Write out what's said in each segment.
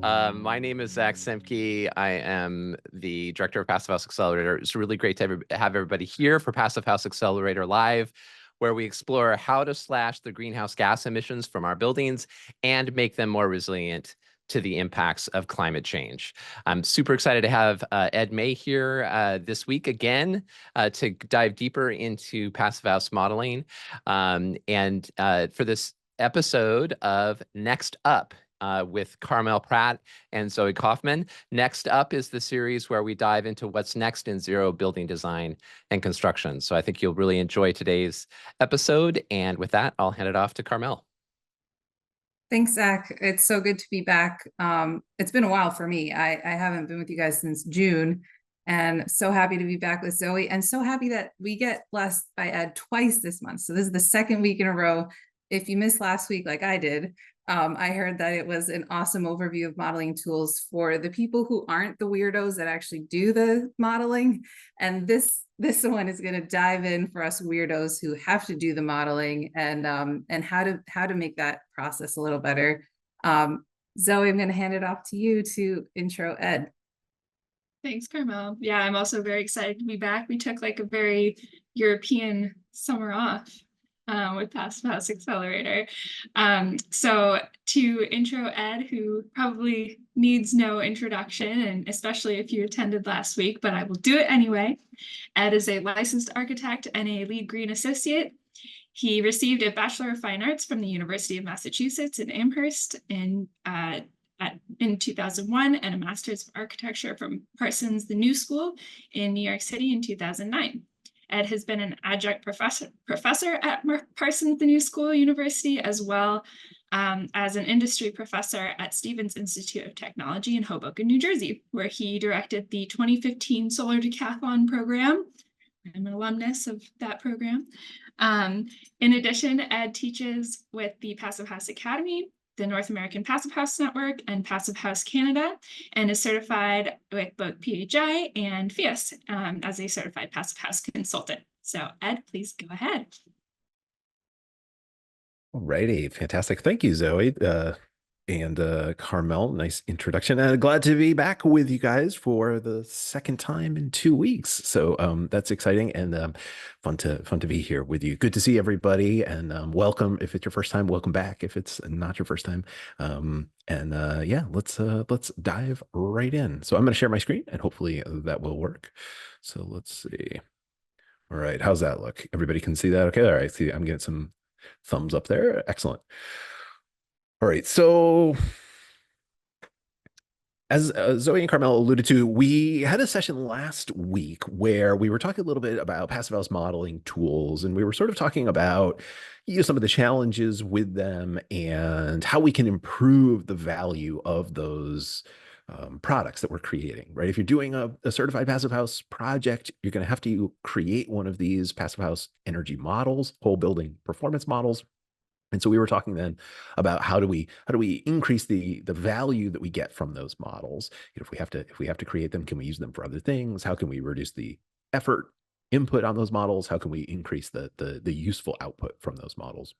My name is Zach Semke. I am the director of Passive House Accelerator. It's really great to have everybody here for Passive House Accelerator Live, where we explore how to slash the greenhouse gas emissions from our buildings and make them more resilient to the impacts of climate change. I'm super excited to have Ed May here this week again to dive deeper into Passive House modeling. For this episode of Next Up, with Carmel Pratt and Zoe Kaufman. Next up is the series where we dive into what's next in zero building design and construction. So I think you'll really enjoy today's episode. And with that, I'll hand it off to Carmel. Thanks, Zach. It's so good to be back. It's been a while for me. I haven't been with you guys since June, and so happy to be back with Zoe, and so happy that we get blessed by Ed twice this month. So this is the second week in a row. If you missed last week like I did, I heard that it was an awesome overview of modeling tools for the people who aren't the weirdos that actually do the modeling. And this one is going to dive in for us weirdos who have to do the modeling and how to make that process a little better. Zoe, I'm going to hand it off to you to intro Ed. Thanks, Carmel. Yeah, I'm also very excited to be back. We took like a very European summer off with Passive House Accelerator. So to intro Ed, who probably needs no introduction, and especially if you attended last week, but I will do it anyway. Ed is a licensed architect and a LEED Green Associate. He received a Bachelor of Fine Arts from the University of Massachusetts in Amherst in 2001 and a Master's of Architecture from Parsons The New School in New York City in 2009. Ed has been an adjunct professor at Parsons The New School University, as well as an industry professor at Stevens Institute of Technology in Hoboken, New Jersey, where he directed the 2015 Solar Decathlon program. I'm an alumnus of that program. In addition, Ed teaches with the Passive House Academy, the North American Passive House Network, and Passive House Canada, and is certified with both PHI and FIAS as a certified Passive House consultant. So Ed, please go ahead. All righty, fantastic. Thank you, Zoe and Carmel. Nice introduction. Glad to be back with you guys for the second time in 2 weeks. So that's exciting and fun to be here with you. Good to see everybody, and welcome if it's your first time. Welcome back if it's not your first time. Yeah, let's dive right in. So I'm going to share my screen, and hopefully that will work. So let's see. All right, how's that look? Everybody can see that? Okay, all right. See, I'm getting some thumbs up there. Excellent. All right, so as Zoe and Carmel alluded to, we had a session last week where we were talking a little bit about Passive House modeling tools, and we were sort of talking about some of the challenges with them and how we can improve the value of those products that we're creating, right? If you're doing a certified Passive House project, you're going to have to create one of these Passive House energy models, whole building performance models. And so we were talking then about how do we increase the value that we get from those models? If we have to create them, can we use them for other things? How can we reduce the effort input on those models? How can we increase the useful output from those models?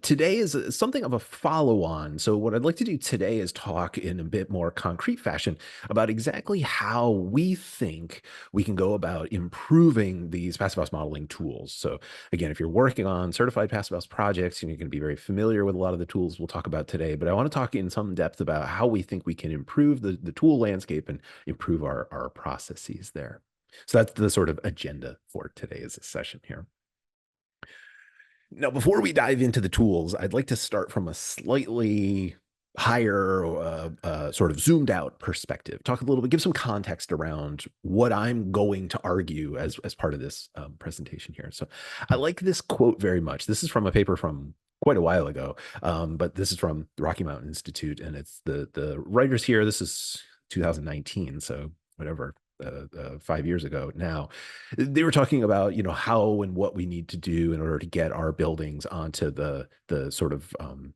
Today is something of a follow-on. So what I'd like to do today is talk in a bit more concrete fashion about exactly how we think we can go about improving these Passive House modeling tools. So again, if you're working on certified Passive House projects, you're going to be very familiar with a lot of the tools we'll talk about today, but I want to talk in some depth about how we think we can improve the tool landscape and improve our processes there. So that's the sort of agenda for today's session here. Now, before we dive into the tools, I'd like to start from a slightly higher, sort of zoomed out perspective. Talk a little bit, give some context around what I'm going to argue as part of this presentation here. So I like this quote very much. This is from a paper from quite a while ago, but this is from the Rocky Mountain Institute, and it's the writers here. This is 2019, so whatever. 5 years ago now, they were talking about how and what we need to do in order to get our buildings onto the sort of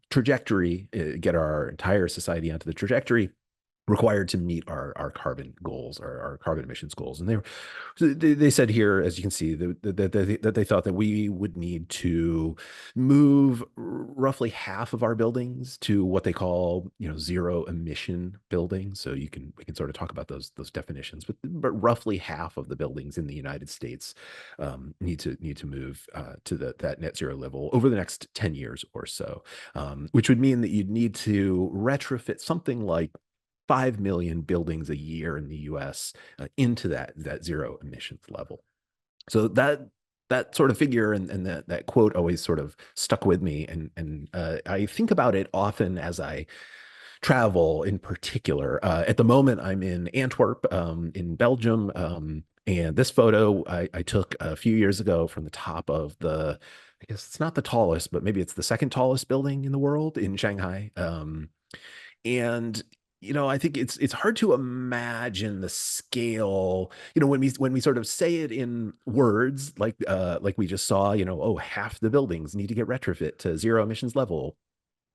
trajectory, get our entire society onto the trajectory required to meet our carbon goals, our carbon emissions goals. And they said here, as you can see, that they thought that we would need to move roughly half of our buildings to what they call, zero emission buildings. So we can sort of talk about those definitions, but roughly half of the buildings in the United States need to move to that net zero level over the next 10 years or so, which would mean that you'd need to retrofit something like 5 million buildings a year in the US into that zero emissions level. So that sort of figure and that quote always sort of stuck with me. And I think about it often as I travel in particular. At the moment, I'm in Antwerp, in Belgium. And this photo I took a few years ago from the top of I guess it's not the tallest, but maybe it's the second tallest building in the world in Shanghai. And I think it's hard to imagine the scale. When we sort of say it in words, like we just saw, oh, half the buildings need to get retrofit to zero emissions level.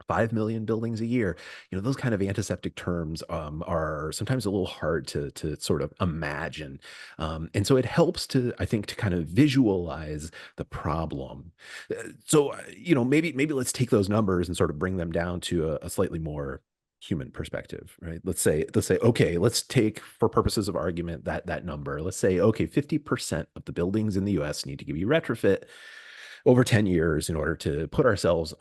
5 million buildings a year. Those kind of antiseptic terms are sometimes a little hard to sort of imagine. And so it helps I think, to kind of visualize the problem. So, maybe let's take those numbers and sort of bring them down to a slightly more human perspective, right? Let's say, okay, let's take, for purposes of argument, that number. Let's say, okay, 50% of the buildings in the US need to be retrofit over 10 years in order to put ourselves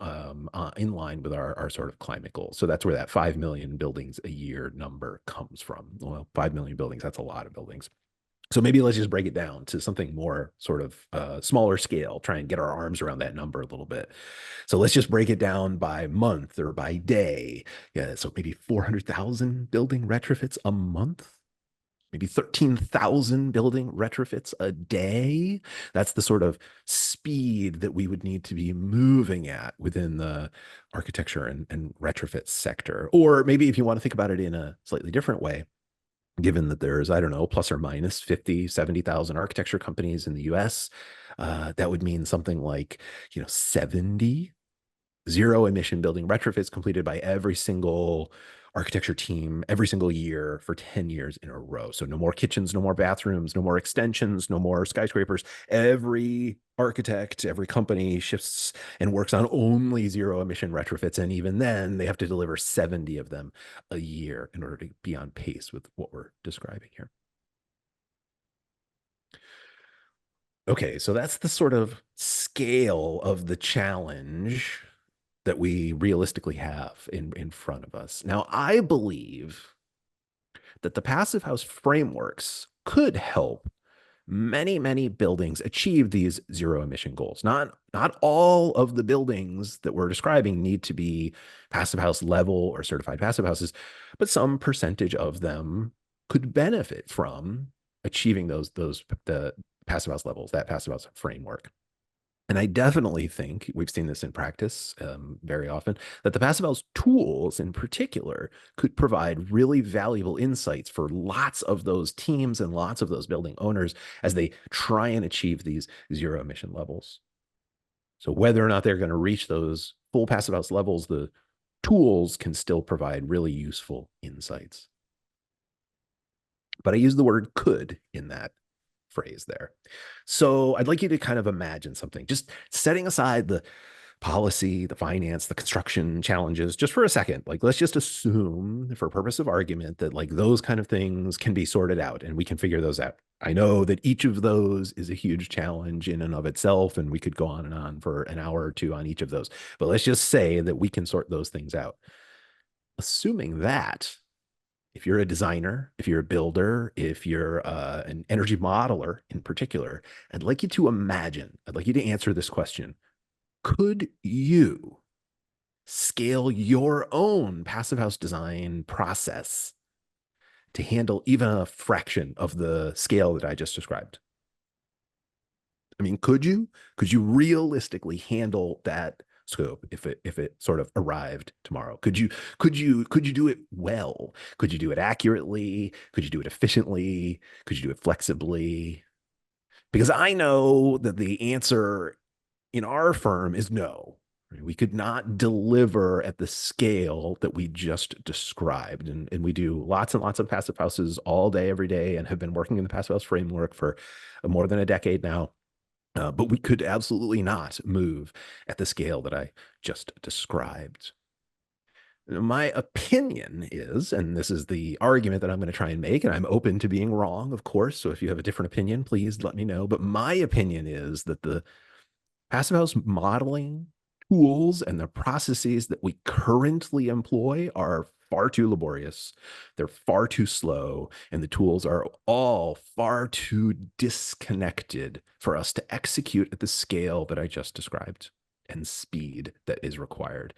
in line with our sort of climate goals. So that's where that 5 million buildings a year number comes from. Well, 5 million buildings, that's a lot of buildings. So maybe let's just break it down to something more sort of smaller scale, try and get our arms around that number a little bit. So let's just break it down by month or by day. Yeah, so maybe 400,000 building retrofits a month. Maybe 13,000 building retrofits a day. That's the sort of speed that we would need to be moving at within the architecture and retrofit sector. Or maybe if you want to think about it in a slightly different way, given that there's, I don't know, plus or minus 50, 70,000 architecture companies in the US, that would mean something like, 70 zero emission building retrofits completed by every single architecture team every single year for 10 years in a row. So no more kitchens, no more bathrooms, no more extensions, no more skyscrapers. Every architect, every company shifts and works on only zero emission retrofits. And even then they have to deliver 70 of them a year in order to be on pace with what we're describing here. Okay, so that's the sort of scale of the challenge that we realistically have in front of us. Now, I believe that the Passive House frameworks could help many, many buildings achieve these zero emission goals. Not all of the buildings that we're describing need to be Passive House level or certified passive houses, but some percentage of them could benefit from achieving the Passive House levels, that Passive House framework. And I definitely think we've seen this in practice very often, that the Passive House tools in particular could provide really valuable insights for lots of those teams and lots of those building owners as they try and achieve these zero emission levels. So whether or not they're going to reach those full Passive House levels, the tools can still provide really useful insights. But I use the word could in that phrase there. So I'd like you to kind of imagine something, just setting aside the policy, the finance, the construction challenges, just for a second. Like, let's just assume for purpose of argument that like those kind of things can be sorted out and we can figure those out. I know that each of those is a huge challenge in and of itself, and we could go on and on for an hour or two on each of those, but let's just say that we can sort those things out. Assuming that, if you're a designer, if you're a builder, if you're an energy modeler in particular, I'd like you to answer this question. Could you scale your own Passive House design process to handle even a fraction of the scale that I just described? I mean, could you realistically handle that scope if it sort of arrived tomorrow? Could you do it well? Could you do it accurately? Could you do it efficiently? Could you do it flexibly? Because I know that the answer in our firm is no, We could not deliver at the scale that we just described. And we do lots and lots of passive houses all day, every day, and have been working in the passive house framework for more than a decade now. But we could absolutely not move at the scale that I just described. My opinion is, and this is the argument that I'm going to try and make, and I'm open to being wrong, of course. So if you have a different opinion, please let me know. But my opinion is that the passive house modeling tools and the processes that we currently employ are far too laborious. They're far too slow, and the tools are all far too disconnected for us to execute at the scale that I just described and speed that is required.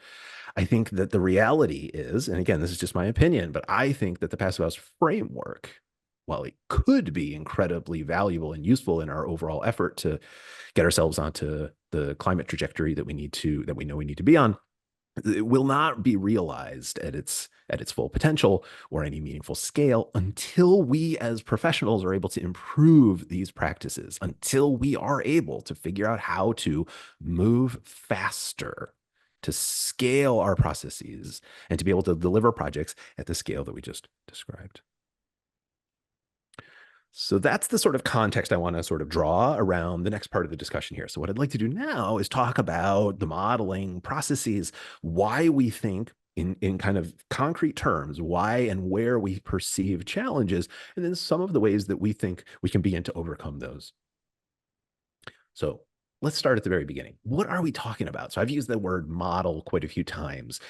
I think that the reality is, and again, this is just my opinion, but I think that the passive house framework, while it could be incredibly valuable and useful in our overall effort to get ourselves onto the climate trajectory that we know we need to be on, it will not be realized at its full potential or any meaningful scale until we as professionals are able to improve these practices, until we are able to figure out how to move faster, to scale our processes, and to be able to deliver projects at the scale that we just described. So that's the sort of context I want to sort of draw around the next part of the discussion here. So what I'd like to do now is talk about the modeling processes, why we think in kind of concrete terms, why and where we perceive challenges, and then some of the ways that we think we can begin to overcome those. So let's start at the very beginning. What are we talking about? So I've used the word model quite a few times.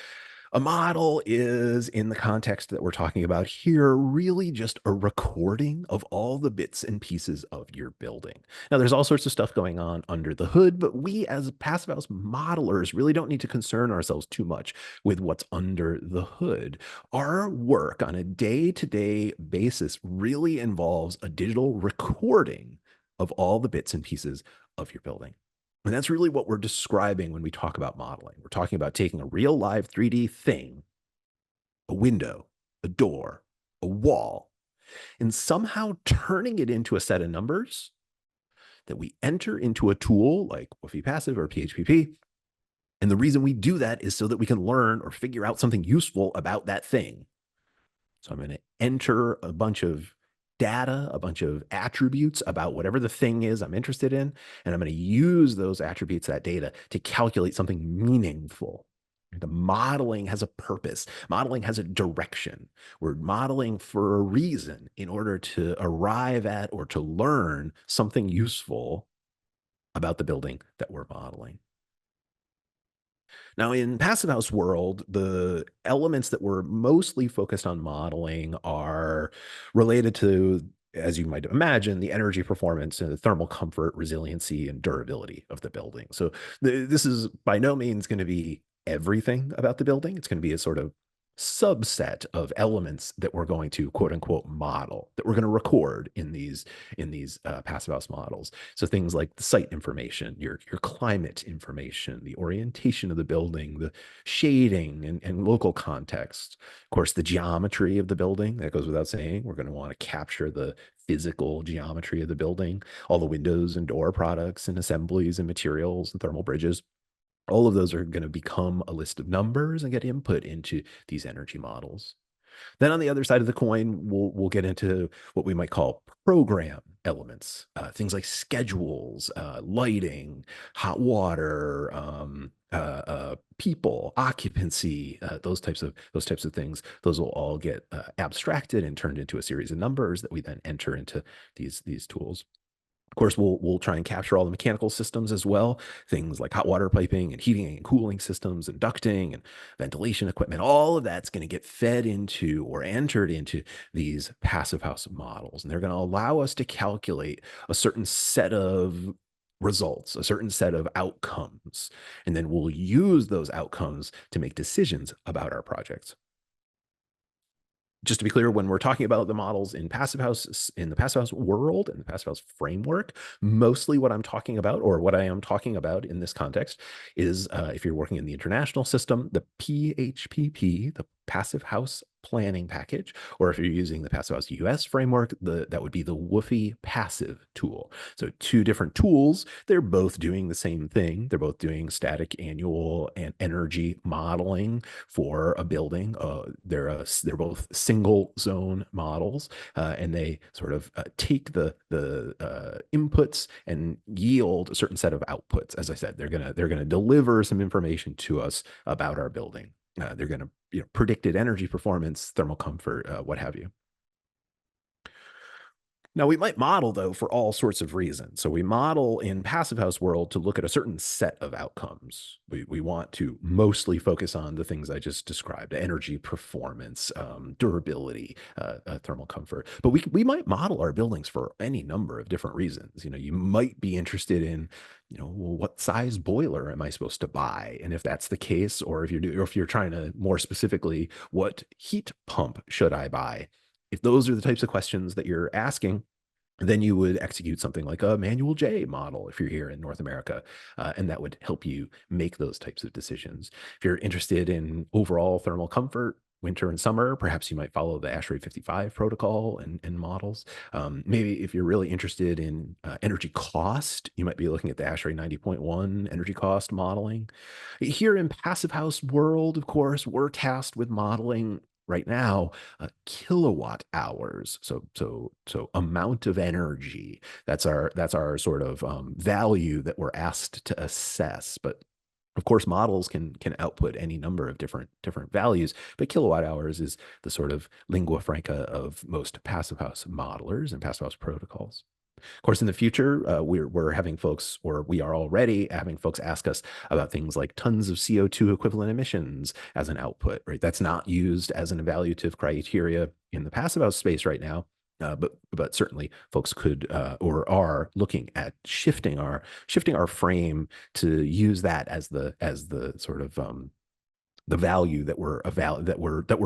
A model is, in the context that we're talking about here, really just a recording of all the bits and pieces of your building. Now, there's all sorts of stuff going on under the hood, but we as passive house modelers really don't need to concern ourselves too much with what's under the hood. Our work on a day-to-day basis really involves a digital recording of all the bits and pieces of your building. And that's really what we're describing when we talk about modeling. We're talking about taking a real live 3D thing, a window, a door, a wall, and somehow turning it into a set of numbers that we enter into a tool like Woofy Passive or PHPP. And the reason we do that is so that we can learn or figure out something useful about that thing. So I'm going to enter a bunch of data, a bunch of attributes about whatever the thing is I'm interested in, and I'm going to use those attributes, that data, to calculate something meaningful. The modeling has a purpose. Modeling has a direction. We're modeling for a reason in order to arrive at or to learn something useful about the building that we're modeling. Now, in passive house world, the elements that we're mostly focused on modeling are related to, as you might imagine, the energy performance and the thermal comfort, resiliency, and durability of the building. So this is by no means going to be everything about the building. It's going to be a sort of subset of elements that we're going to quote unquote model, that we're going to record in these passive house models. So things like the site information, your climate information, the orientation of the building, the shading and local context. Of course, the geometry of the building, that goes without saying. We're going to want to capture the physical geometry of the building, all the windows and door products and assemblies and materials and thermal bridges. All of those are going to become a list of numbers and get input into these energy models. Then on the other side of the coin, we'll get into what we might call program elements, things like schedules, lighting, hot water, people, occupancy, those types of things. Those will all get abstracted and turned into a series of numbers that we then enter into these tools. Of course, we'll try and capture all the mechanical systems as well, things like hot water piping and heating and cooling systems and ducting and ventilation equipment. All of that's going to get fed into or entered into these passive house models. And they're going to allow us to calculate a certain set of results, a certain set of outcomes. And then we'll use those outcomes to make decisions about our projects. Just to be clear, when we're talking about the models in passive house, in the passive house world and the passive house framework, mostly what I'm talking about, or what I am talking about in this context, is if you're working in the international system, the PHPP, the Passive House planning package, or if you're using the Passive House US framework, that would be the Woofy passive tool. So two different tools, they're both doing the same thing. They're both doing static, annual, and energy modeling for a building. They're both single zone models, and they sort of take the inputs and yield a certain set of outputs. As I said, they're gonna deliver some information to us about our building. They're going to predicted energy performance, thermal comfort, what have you. Now, we might model, though, for all sorts of reasons. So we model in Passive House world to look at a certain set of outcomes. We want to mostly focus on the things I just described: energy performance, durability, thermal comfort. But we might model our buildings for any number of different reasons. You might be interested in, well, what size boiler am I supposed to buy? And if that's the case, or if you're trying to more specifically, what heat pump should I buy? If those are the types of questions that you're asking, then you would execute something like a Manual J model if you're here in North America, and that would help you make those types of decisions. If you're interested in overall thermal comfort, winter and summer, perhaps you might follow the ASHRAE 55 protocol and models. Maybe if you're really interested in energy cost, you might be looking at the ASHRAE 90.1 energy cost modeling. Here in Passive House world, of course, we're tasked with modeling right now kilowatt hours. So amount of energy. That's our sort of value that we're asked to assess. But of course, models can output any number of different values, but kilowatt hours is the sort of lingua franca of most Passive House modelers and Passive House protocols. Of course, in the future, we're having folks, or we are already having folks ask us about things like tons of CO2 equivalent emissions as an output, right? That's not used as an evaluative criteria in the Passive House space right now. But certainly folks could or are looking at shifting our frame to use that as the sort of the value that we're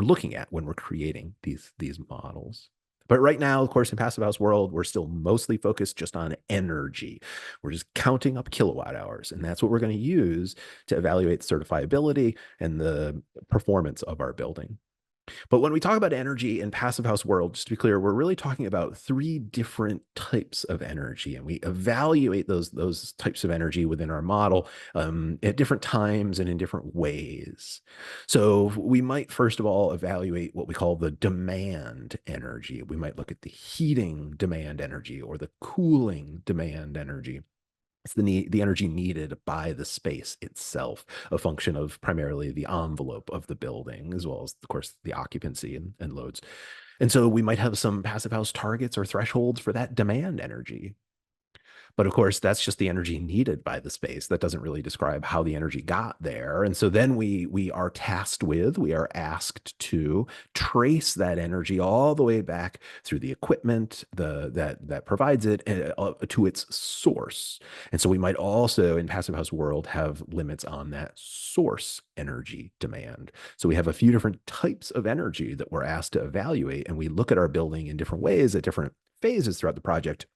looking at when we're creating these models. But right now, of course, in Passive House world, we're still mostly focused just on energy. We're just counting up kilowatt hours, and that's what we're going to use to evaluate the certifiability and the performance of our building. But when we talk about energy in Passive House world, just to be clear, we're really talking about 3 different types of energy, and we evaluate those types of energy within our model at different times and in different ways. So we might first of all evaluate what we call the demand energy. We might look at the heating demand energy or the cooling demand energy. It's the energy needed by the space itself, a function of primarily the envelope of the building, as well as, of course, the occupancy and loads. And so we might have some Passive House targets or thresholds for that demand energy. But of course, that's just the energy needed by the space. That doesn't really describe how the energy got there. And so then we are asked to trace that energy all the way back through the equipment that provides it to its source. And so we might also, in Passive House world, have limits on that source energy demand. So we have a few different types of energy that we're asked to evaluate, and we look at our building in different ways at different phases throughout the project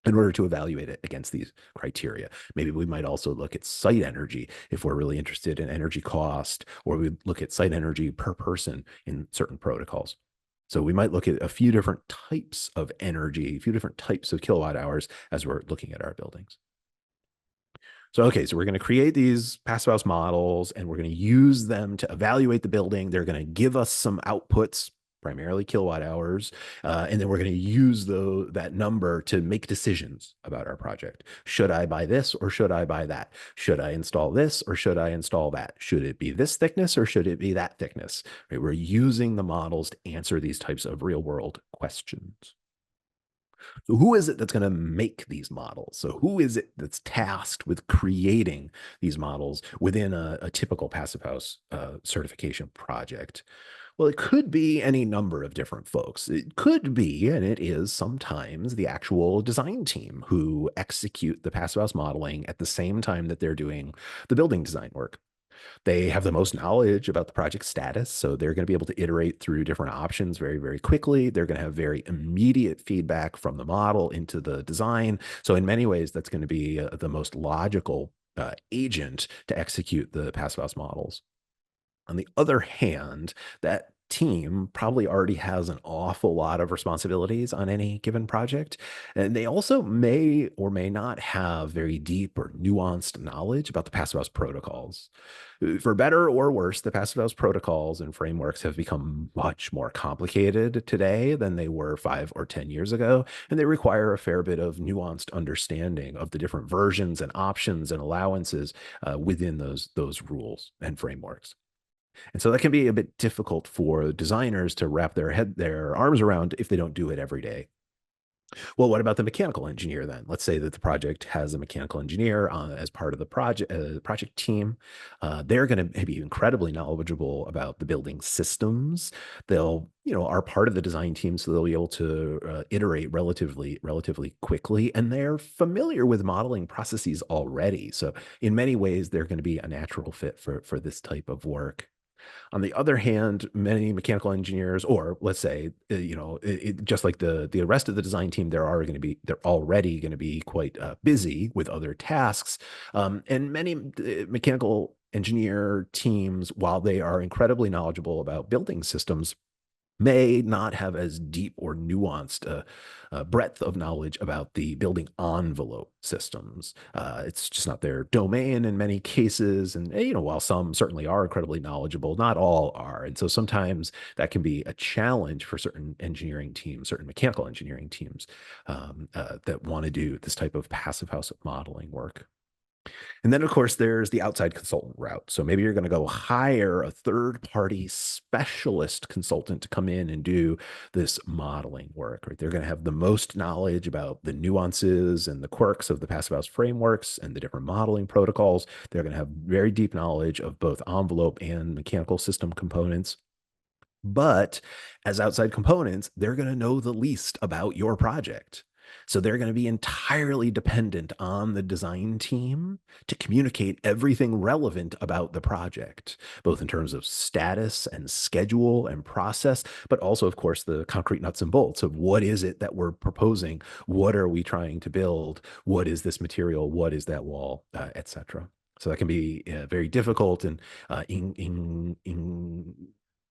in order to evaluate it against these criteria. Maybe we might also look at site energy if we're really interested in energy cost, or we look at site energy per person in certain protocols. So we might look at a few different types of energy, a few different types of kilowatt hours as we're looking at our buildings. So, okay, so we're going to create these Passive House models, and we're going to use them to evaluate the building. They're going to give us some outputs, primarily kilowatt hours, and then we're going to use that number to make decisions about our project. Should I buy this or should I buy that? Should I install this or should I install that? Should it be this thickness or should it be that thickness? Right? We're using the models to answer these types of real-world questions. So who is it that's going to make these models? So who is it that's tasked with creating these models within a typical Passive House certification project? Well, it could be any number of different folks. It could be, and it is sometimes, the actual design team who execute the Passive House modeling at the same time that they're doing the building design work. They have the most knowledge about the project status, so they're going to be able to iterate through different options very, very quickly. They're going to have very immediate feedback from the model into the design. So in many ways, that's going to be the most logical agent to execute the Passive House models. On the other hand, that team probably already has an awful lot of responsibilities on any given project. And they also may or may not have very deep or nuanced knowledge about the Passive House protocols. For better or worse, the Passive House protocols and frameworks have become much more complicated today than they were 5 or 10 years ago, and they require a fair bit of nuanced understanding of the different versions and options and allowances within those rules and frameworks. And so that can be a bit difficult for designers to wrap their arms around if they don't do it every day. Well, what about the mechanical engineer then? Let's say that the project has a mechanical engineer as part of the project team. They're going to be incredibly knowledgeable about the building systems. They'll, are part of the design team, so they'll be able to iterate relatively quickly, and they're familiar with modeling processes already. So in many ways, they're going to be a natural fit for this type of work. On the other hand, many mechanical engineers, or let's say, just like the rest of the design team, they're already going to be quite busy with other tasks. And many mechanical engineer teams, while they are incredibly knowledgeable about building systems, may not have as deep or nuanced breadth of knowledge about the building envelope systems. It's just not their domain in many cases. And, while some certainly are incredibly knowledgeable, not all are. And so sometimes that can be a challenge for certain engineering teams, certain mechanical engineering teams that want to do this type of passive house modeling work. And then, of course, there's the outside consultant route. So maybe you're going to go hire a third-party specialist consultant to come in and do this modeling work, right? They're going to have the most knowledge about the nuances and the quirks of the Passive House frameworks and the different modeling protocols. They're going to have very deep knowledge of both envelope and mechanical system components. But as outside components, they're going to know the least about your project. So they're going to be entirely dependent on the design team to communicate everything relevant about the project, both in terms of status and schedule and process, but also, of course, the concrete nuts and bolts of what is it that we're proposing? What are we trying to build? What is this material? What is that wall, etc. So that can be very difficult and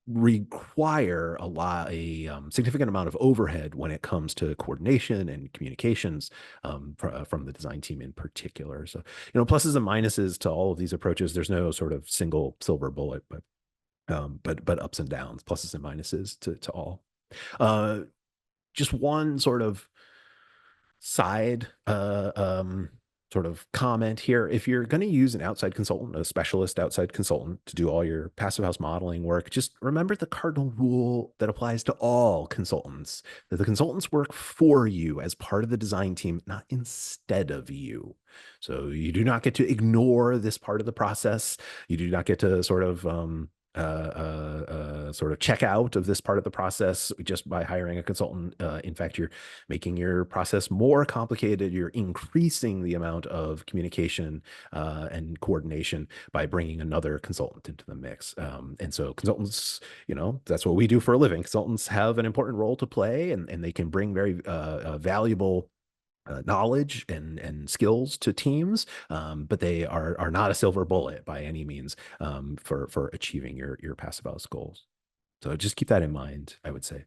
require a significant amount of overhead when it comes to coordination and communications from the design team in particular. So, pluses and minuses to all of these approaches. There's no sort of single silver bullet, but ups and downs, pluses and minuses to all. Just one sort of side sort of comment here. If you're going to use an outside consultant, a specialist outside consultant to do all your passive house modeling work, just remember the cardinal rule that applies to all consultants, that the consultants work for you as part of the design team, not instead of you. So you do not get to ignore this part of the process. You do not get to sort of check out of this part of the process just by hiring a consultant. In fact, you're making your process more complicated. You're increasing the amount of communication and coordination by bringing another consultant into the mix. And so consultants, that's what we do for a living. Consultants have an important role to play, and they can bring very valuable knowledge and skills to teams, but they are not a silver bullet by any means for achieving your passive house goals. So just keep that in mind, I would say.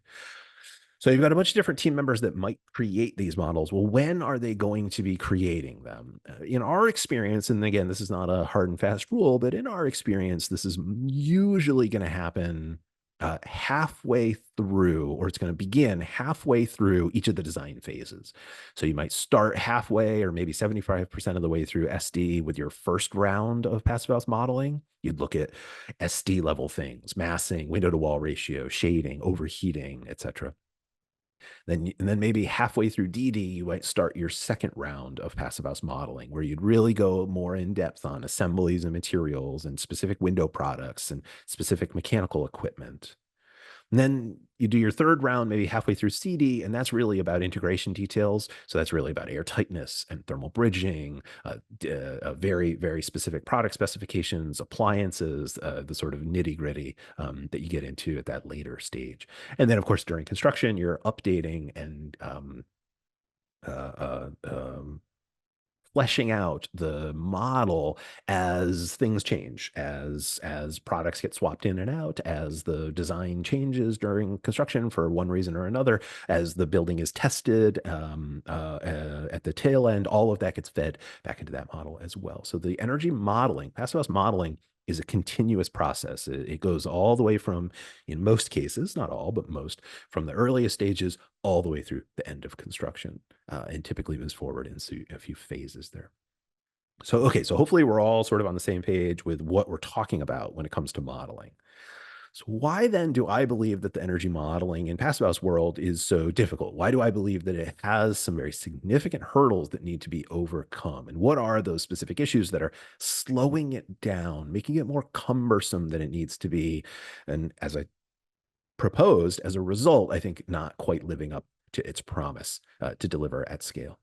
So you've got a bunch of different team members that might create these models. Well, when are they going to be creating them? In our experience, and again, this is not a hard and fast rule, but in our experience, this is usually going to happen halfway through, or it's going to begin halfway through each of the design phases. So you might start halfway or maybe 75% of the way through SD with your first round of passive house modeling. You'd look at SD level things, massing, window to wall ratio, shading, overheating, etc. And then maybe halfway through DD, you might start your second round of passive house modeling, where you'd really go more in depth on assemblies and materials and specific window products and specific mechanical equipment. And then you do your third round, maybe halfway through CD, and that's really about integration details. So that's really about air tightness and thermal bridging, very, very specific product specifications, appliances, the sort of nitty gritty that you get into at that later stage. And then, of course, during construction, you're updating and fleshing out the model as things change, as products get swapped in and out, as the design changes during construction for one reason or another, as the building is tested at the tail end. All of that gets fed back into that model as well. So the energy modeling, passive house modeling, is a continuous process. It goes all the way from, in most cases, not all, but most, from the earliest stages all the way through the end of construction, and typically moves forward into a few phases there. So, okay, so hopefully we're all sort of on the same page with what we're talking about when it comes to modeling. So why then do I believe that the energy modeling in passive house world is so difficult? Why do I believe that it has some very significant hurdles that need to be overcome? And what are those specific issues that are slowing it down, making it more cumbersome than it needs to be? And as I proposed, as a result, I think not quite living up to its promise to deliver at scale.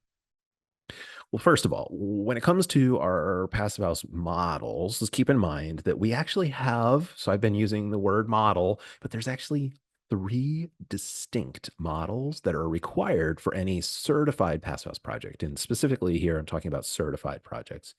Well, first of all, when it comes to our passive house models, let's keep in mind that we actually have, so I've been using the word model, but there's actually 3 distinct models that are required for any certified passive house project. And specifically here, I'm talking about certified projects.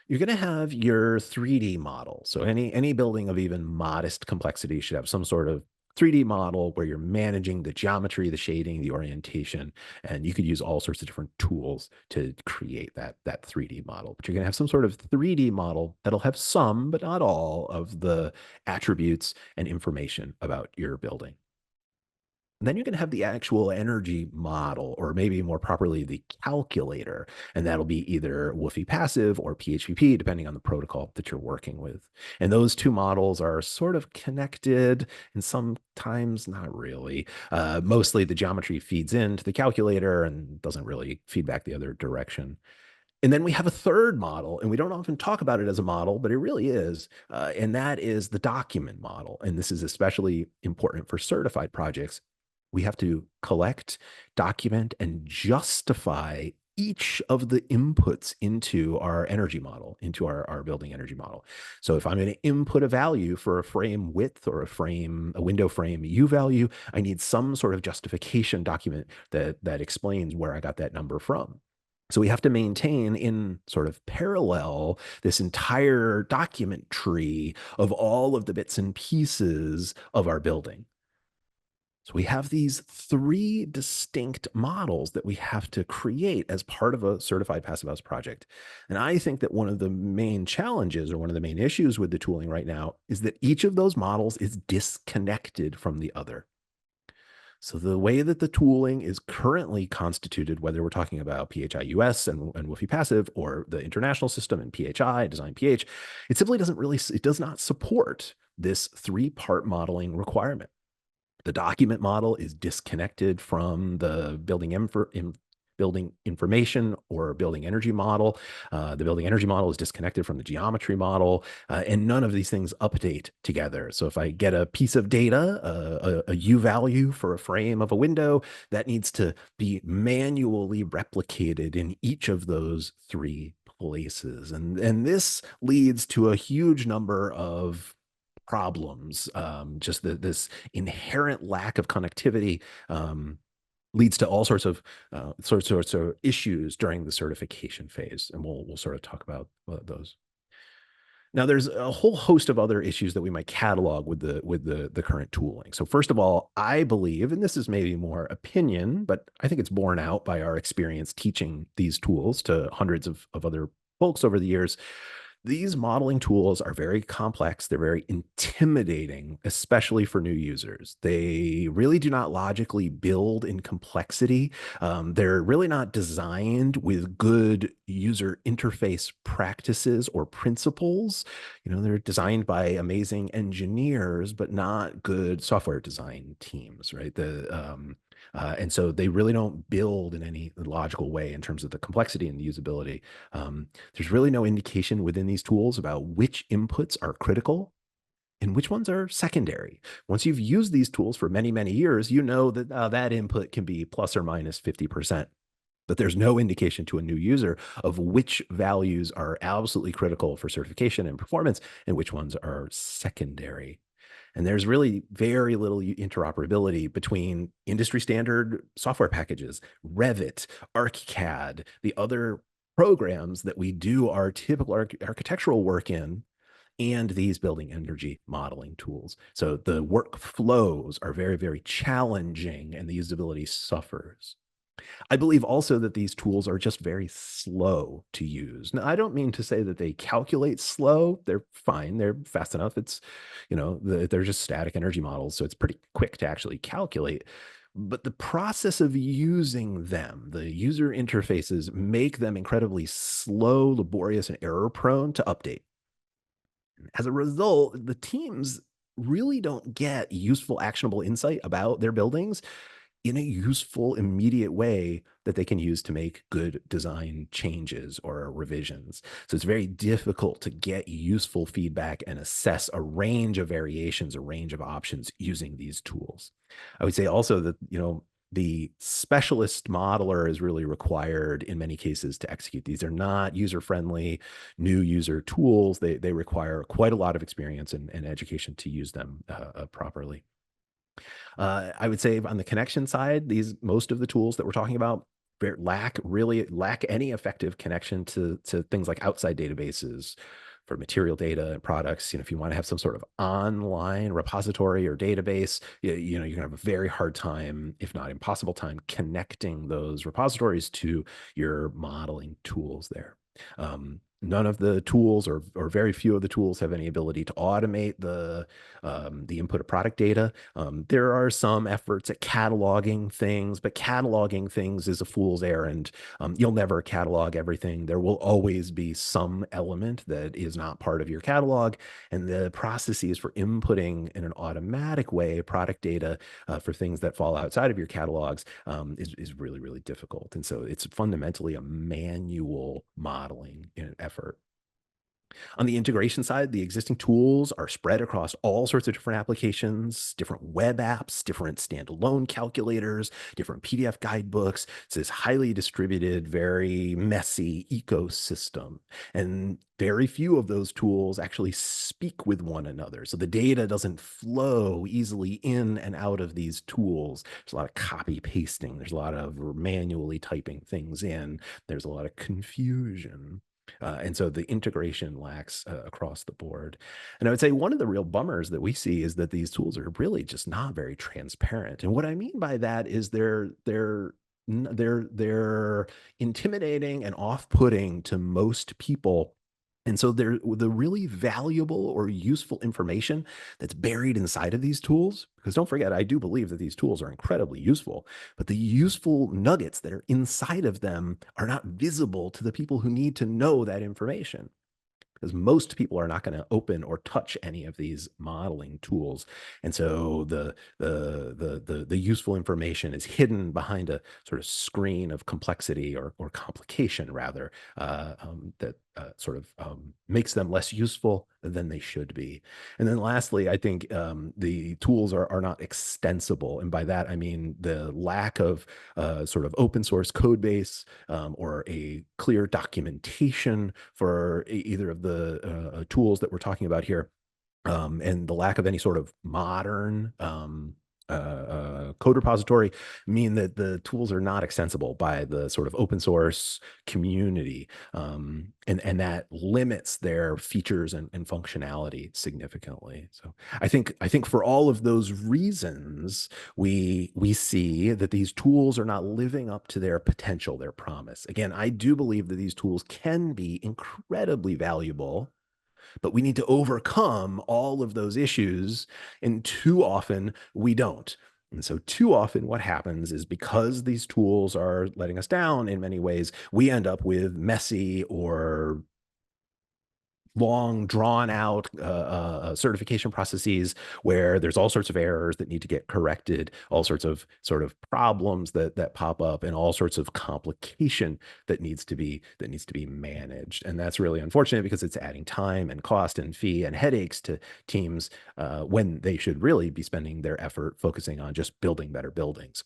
You're going to have your 3D model. So any building of even modest complexity should have some sort of 3D model where you're managing the geometry, the shading, the orientation, and you could use all sorts of different tools to create that 3D model. But you're going to have some sort of 3D model that'll have some, but not all, of the attributes and information about your building. And then you're going to have the actual energy model, or maybe more properly, the calculator. And that'll be either WFI passive or PHPP, depending on the protocol that you're working with. And those 2 models are sort of connected, and sometimes not really. Mostly the geometry feeds into the calculator and doesn't really feed back the other direction. And then we have a 3rd model, and we don't often talk about it as a model, but it really is. And that is the document model. And this is especially important for certified projects. We have to collect, document, and justify each of the inputs into our energy model, into our building energy model. So if I'm going to input a value for a frame width or a window frame U value, I need some sort of justification document that explains where I got that number from. So we have to maintain in sort of parallel this entire document tree of all of the bits and pieces of our building. So we have these 3 distinct models that we have to create as part of a certified passive house project. And I think that one of the main challenges, or one of the main issues with the tooling right now, is that each of those models is disconnected from the other. So the way that the tooling is currently constituted, whether we're talking about PHI-US and WFI passive, or the international system and PHI, design PH, it simply it does not support this 3-part modeling requirement. The document model is disconnected from the building information or building energy model. The building energy model is disconnected from the geometry model, and none of these things update together. So if I get a piece of data, a U value for a frame of a window, that needs to be manually replicated in each of those 3 places. And this leads to a huge number of problems. Just this inherent lack of connectivity leads to all sorts of issues during the certification phase, and we'll sort of talk about those. Now, there's a whole host of other issues that we might catalog with the current tooling. So first of all, I believe, and this is maybe more opinion, but I think it's borne out by our experience teaching these tools to hundreds of other folks over the years. These modeling tools are very complex. They're very intimidating, especially for new users. They really do not logically build in complexity. They're really not designed with good user interface practices or principles. They're designed by amazing engineers, but not good software design teams, right? And so they really don't build in any logical way in terms of the complexity and the usability. There's really no indication within these tools about which inputs are critical and which ones are secondary. Once you've used these tools for many, many years, you know that that input can be plus or minus 50%. But there's no indication to a new user of which values are absolutely critical for certification and performance and which ones are secondary. And there's really very little interoperability between industry standard software packages, Revit, ArchiCAD, the other programs that we do our typical architectural work in and these building energy modeling tools. So the workflows are very, very challenging and the usability suffers. I believe also that these tools are just very slow to use. Now, I don't mean to say that they calculate slow. They're fine. They're fast enough. It's, they're just static energy models. So it's pretty quick to actually calculate. But the process of using them, the user interfaces, make them incredibly slow, laborious, and error prone to update. As a result, the teams really don't get useful, actionable insight about their buildings in a useful, immediate way that they can use to make good design changes or revisions. So it's very difficult to get useful feedback and assess a range of variations, a range of options using these tools. I would say also that, the specialist modeler is really required in many cases to execute these. They're not user-friendly, new user tools. They require quite a lot of experience and education to use them properly. I would say on the connection side, most of the tools that we're talking about really lack any effective connection to things like outside databases for material data and products. If you want to have some sort of online repository or database, you're going to have a very hard time, if not impossible time, connecting those repositories to your modeling tools there. None of the tools or very few of the tools have any ability to automate the input of product data. There are some efforts at cataloging things, but cataloging things is a fool's errand. You'll never catalog everything. There will always be some element that is not part of your catalog, and the processes for inputting in an automatic way product data for things that fall outside of your catalogs is really, really difficult. And so it's fundamentally a manual modeling effort. On the integration side, the existing tools are spread across all sorts of different applications, different web apps, different standalone calculators, different PDF guidebooks. It's this highly distributed, very messy ecosystem. And very few of those tools actually speak with one another. So the data doesn't flow easily in and out of these tools. There's a lot of copy pasting. There's a lot of manually typing things in. There's a lot of confusion. And so the integration lacks across the board. And I would say one of the real bummers that we see is that these tools are really just not very transparent. And what I mean by that is they're intimidating and off-putting to most people. And so the really valuable or useful information that's buried inside of these tools, because don't forget, I do believe that these tools are incredibly useful, but the useful nuggets that are inside of them are not visible to the people who need to know that information. Because most people are not going to open or touch any of these modeling tools, and so the useful information is hidden behind a sort of screen of complexity or complication, rather, that sort of makes them less useful than they should be. And then lastly, I think the tools are not extensible, and by that I mean the lack of sort of open source code base or a clear documentation for either of the tools that we're talking about here, and the lack of any sort of modern code repository mean that the tools are not extensible by the sort of open source community, and that limits their features and functionality significantly. So I think for all of those reasons, we see that these tools are not living up to their potential, their promise. Again, I do believe that these tools can be incredibly valuable, but we need to overcome all of those issues, and too often we don't. And so too often what happens is, because these tools are letting us down in many ways, we end up with messy or long drawn out certification processes where there's all sorts of errors that need to get corrected, all sorts of sort of problems that pop up, and all sorts of complication that needs to be managed. And that's really unfortunate, because it's adding time and cost and fee and headaches to teams when they should really be spending their effort focusing on just building better buildings,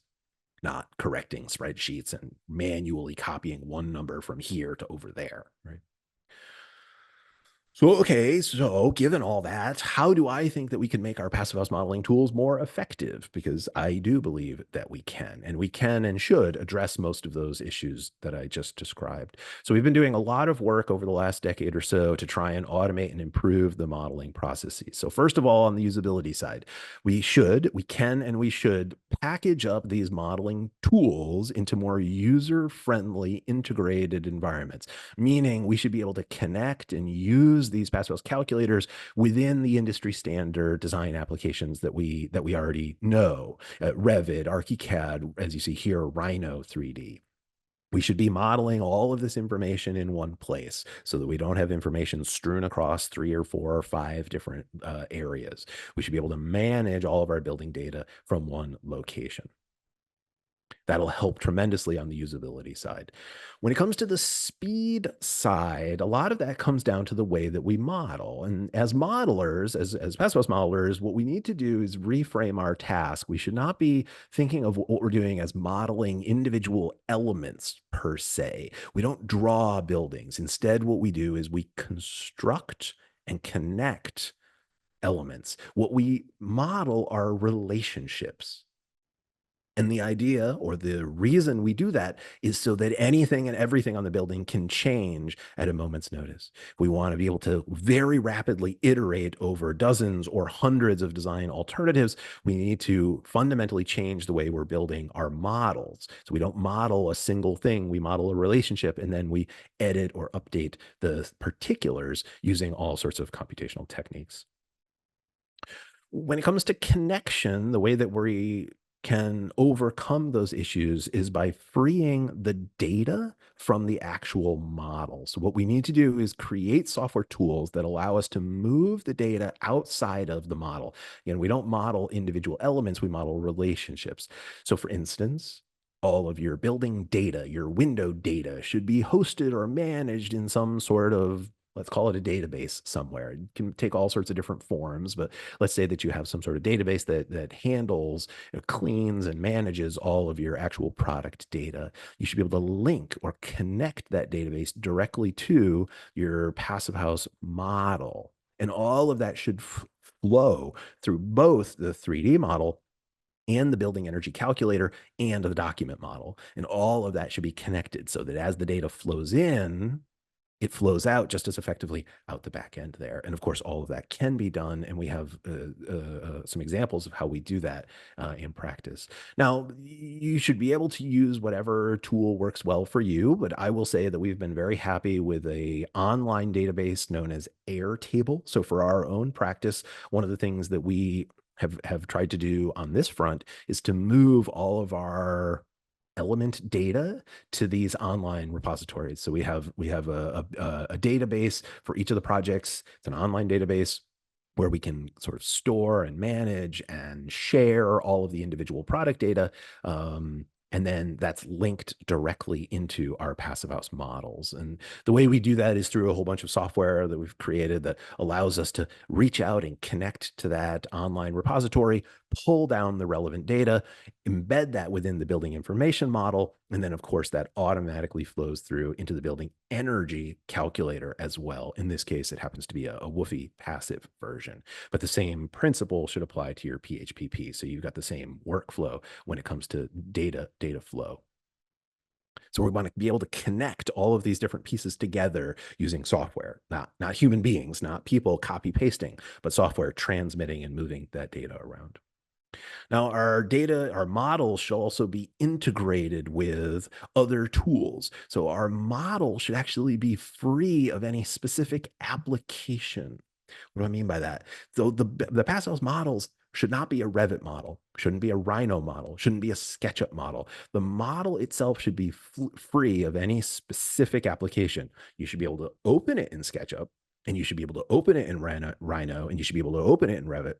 not correcting spreadsheets and manually copying one number from here to over there, right? So given all that, how do I think that we can make our passive house modeling tools more effective? Because I do believe that we can, and we can and should address most of those issues that I just described. So we've been doing a lot of work over the last decade or so to try and automate and improve the modeling processes. So first of all, on the usability side, we can, and we should package up these modeling tools into more user-friendly integrated environments, meaning we should be able to connect and use these passive house calculators within the industry standard design applications that we already know. Revit, ArchiCAD, as you see here, Rhino 3D. We should be modeling all of this information in one place so that we don't have information strewn across 3 or 4 or 5 different areas. We should be able to manage all of our building data from one location. That'll help tremendously on the usability side. When it comes to the speed side, a lot of that comes down to the way that we model. And as modelers, as passive house modelers, what we need to do is reframe our task. We should not be thinking of what we're doing as modeling individual elements per se. We don't draw buildings. Instead, what we do is we construct and connect elements. What we model are relationships. And the idea or the reason we do that is so that anything and everything on the building can change at a moment's notice. We want to be able to very rapidly iterate over dozens or hundreds of design alternatives. We need to fundamentally change the way we're building our models. So we don't model a single thing, we model a relationship, and then we edit or update the particulars using all sorts of computational techniques. When it comes to connection, the way that we can overcome those issues is by freeing the data from the actual model. So what we need to do is create software tools that allow us to move the data outside of the model. Again, we don't model individual elements, we model relationships. So for instance, all of your building data, your window data should be hosted or managed in some sort of, let's call it a database somewhere. It can take all sorts of different forms, but let's say that you have some sort of database that handles, cleans and manages all of your actual product data. You should be able to link or connect that database directly to your passive house model. And all of that should flow through both the 3D model and the building energy calculator and the document model. And all of that should be connected so that as the data flows in, it flows out just as effectively out the back end there. And of course, all of that can be done. And we have some examples of how we do that in practice. Now, you should be able to use whatever tool works well for you, but I will say that we've been very happy with an online database known as Airtable. So for our own practice, one of the things that we have tried to do on this front is to move all of our element data to these online repositories. So we have a database for each of the projects. It's an online database where we can sort of store and manage and share all of the individual product data. And then that's linked directly into our passive house models. And the way we do that is through a whole bunch of software that we've created that allows us to reach out and connect to that online repository, pull down the relevant data, embed that within the building information model. And then, of course, that automatically flows through into the building energy calculator as well. In this case, it happens to be a WFI passive version, but the same principle should apply to your PHPP. So you've got the same workflow when it comes to data flow. So we want to be able to connect all of these different pieces together using software, not human beings, not people copy pasting, but software transmitting and moving that data around. Now, our models should also be integrated with other tools. So our model should actually be free of any specific application. What do I mean by that? So the passive house models should not be a Revit model, shouldn't be a Rhino model, shouldn't be a SketchUp model. The model itself should be free of any specific application. You should be able to open it in SketchUp, and you should be able to open it in Rhino, and you should be able to open it in Revit.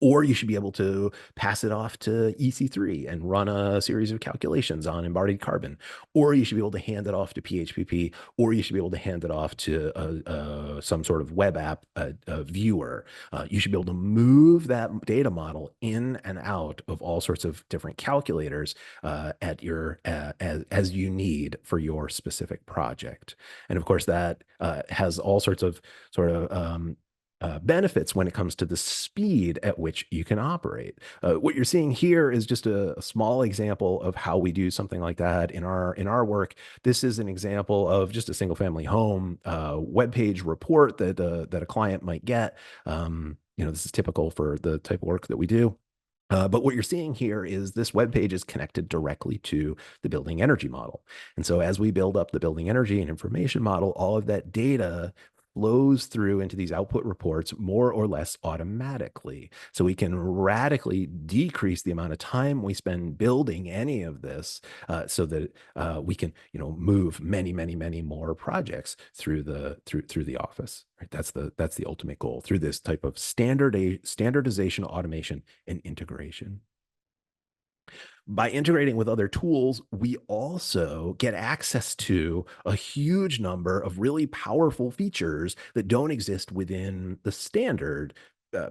Or you should be able to pass it off to EC3 and run a series of calculations on embodied carbon. Or you should be able to hand it off to PHPP, or you should be able to hand it off to some sort of web app viewer. You should be able to move that data model in and out of all sorts of different calculators at your as you need for your specific project. And of course, that has all sorts of benefits when it comes to the speed at which you can operate. What you're seeing here is just a small example of how we do something like that in our work. This is an example of just a single family home web page report that a client might get. This is typical for the type of work that we do. But what you're seeing here is this web page is connected directly to the building energy model. And so as we build up the building energy and information model, all of that data flows through into these output reports more or less automatically. So we can radically decrease the amount of time we spend building any of this so that we can, move many, many, many more projects through the office. Right? That's the ultimate goal through this type of standardization, automation, and integration. By integrating with other tools, we also get access to a huge number of really powerful features that don't exist within the standard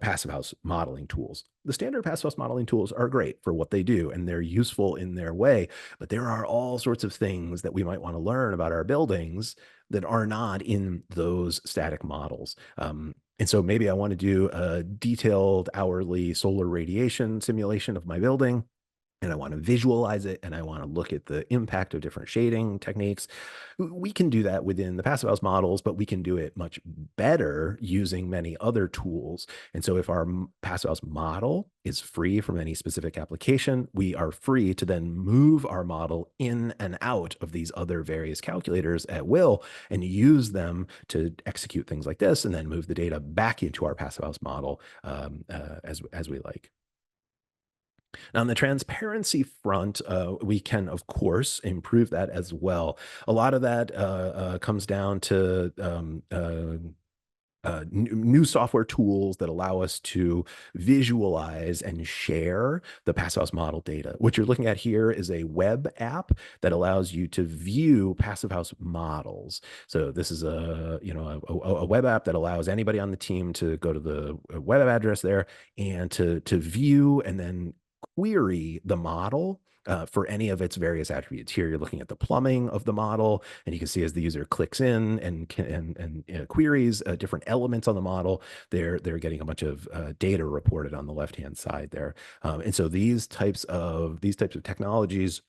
passive house modeling tools. The standard passive house modeling tools are great for what they do, and they're useful in their way, but there are all sorts of things that we might want to learn about our buildings that are not in those static models. And so maybe I want to do a detailed hourly solar radiation simulation of my building, and I want to visualize it, and I want to look at the impact of different shading techniques. We can do that within the passive house models, but we can do it much better using many other tools. And so if our passive house model is free from any specific application, we are free to then move our model in and out of these other various calculators at will and use them to execute things like this, and then move the data back into our passive house model as we like. Now, on the transparency front, we can, of course, improve that as well. A lot of that comes down to new software tools that allow us to visualize and share the passive house model data. What you're looking at here is a web app that allows you to view passive house models. So this is a web app that allows anybody on the team to go to the web address there and to view and then query the model for any of its various attributes. Here, you're looking at the plumbing of the model, and you can see as the user clicks in and queries different elements on the model, they're getting a bunch of data reported on the left-hand side there. And so these types of technologies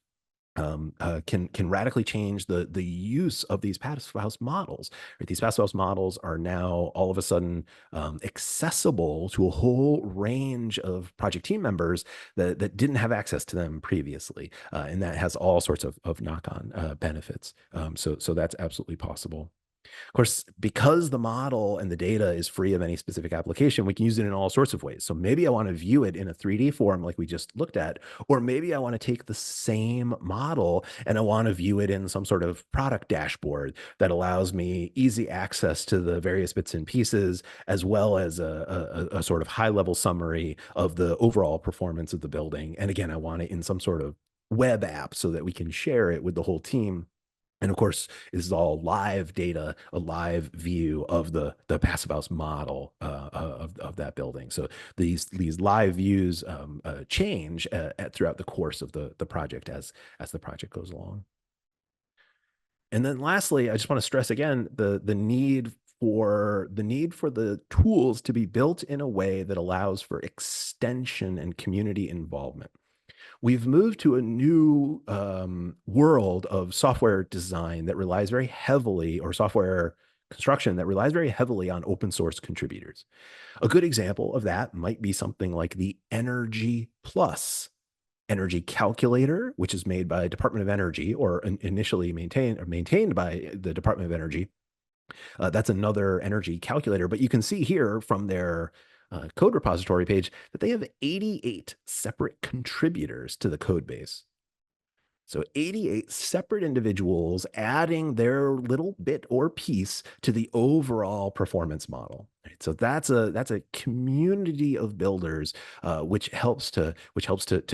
can radically change the use of these passive house models. Right? These passive house models are now all of a sudden accessible to a whole range of project team members that didn't have access to them previously, and that has all sorts of knock-on benefits. So that's absolutely possible. Of course, because the model and the data is free of any specific application, we can use it in all sorts of ways. So maybe I want to view it in a 3D form like we just looked at, or maybe I want to take the same model and I want to view it in some sort of product dashboard that allows me easy access to the various bits and pieces, as well as a sort of high-level summary of the overall performance of the building. And again, I want it in some sort of web app so that we can share it with the whole team. And of course, this is all live data, a live view of the passive house model of that building. So these live views change throughout the course of the project as the project goes along. And then lastly, I just want to stress again the need for the tools to be built in a way that allows for extension and community involvement. We've moved to a new world of software design that relies very heavily, or software construction that relies very heavily on open source contributors. A good example of that might be something like the Energy Plus energy calculator, which is made by Department of Energy, or initially maintained by the Department of Energy. That's another energy calculator, but you can see here from their code repository page that they have 88 separate contributors to the code base. So 88 separate individuals adding their little bit or piece to the overall performance model. So that's a community of builders, which helps to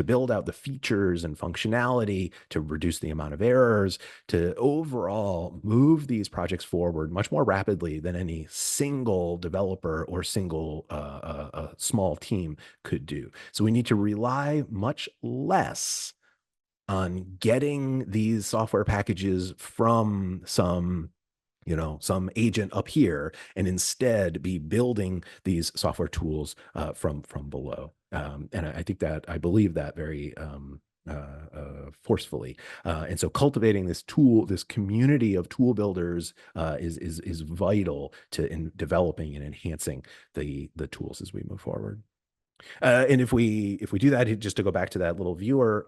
build out the features and functionality, to reduce the amount of errors, to overall move these projects forward much more rapidly than any single developer or single small team could do. So we need to rely much less on getting these software packages from some agent up here, and instead be building these software tools from below. And I believe that very forcefully. And so cultivating this community of tool builders is vital in developing and enhancing the tools as we move forward. And if we do that, just to go back to that little viewer,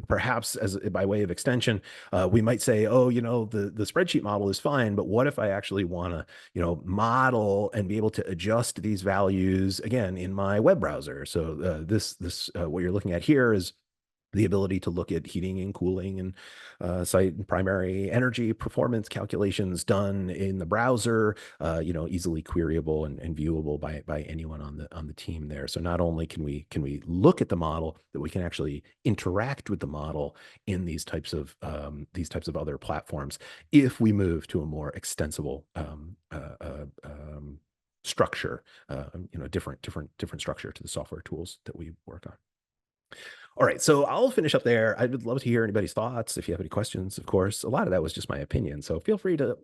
perhaps as by way of extension, we might say, oh, the spreadsheet model is fine, but what if I actually want to, model and be able to adjust these values again in my web browser? So this what you're looking at here is the ability to look at heating and cooling and site and primary energy performance calculations done in the browser, easily queryable and viewable by anyone on the team there. So not only can we look at the model, but we can actually interact with the model in these types of other platforms if we move to a more extensible structure, different structure to the software tools that we work on. All right, so I'll finish up there. I would love to hear anybody's thoughts. If you have any questions, of course. A lot of that was just my opinion, so feel free to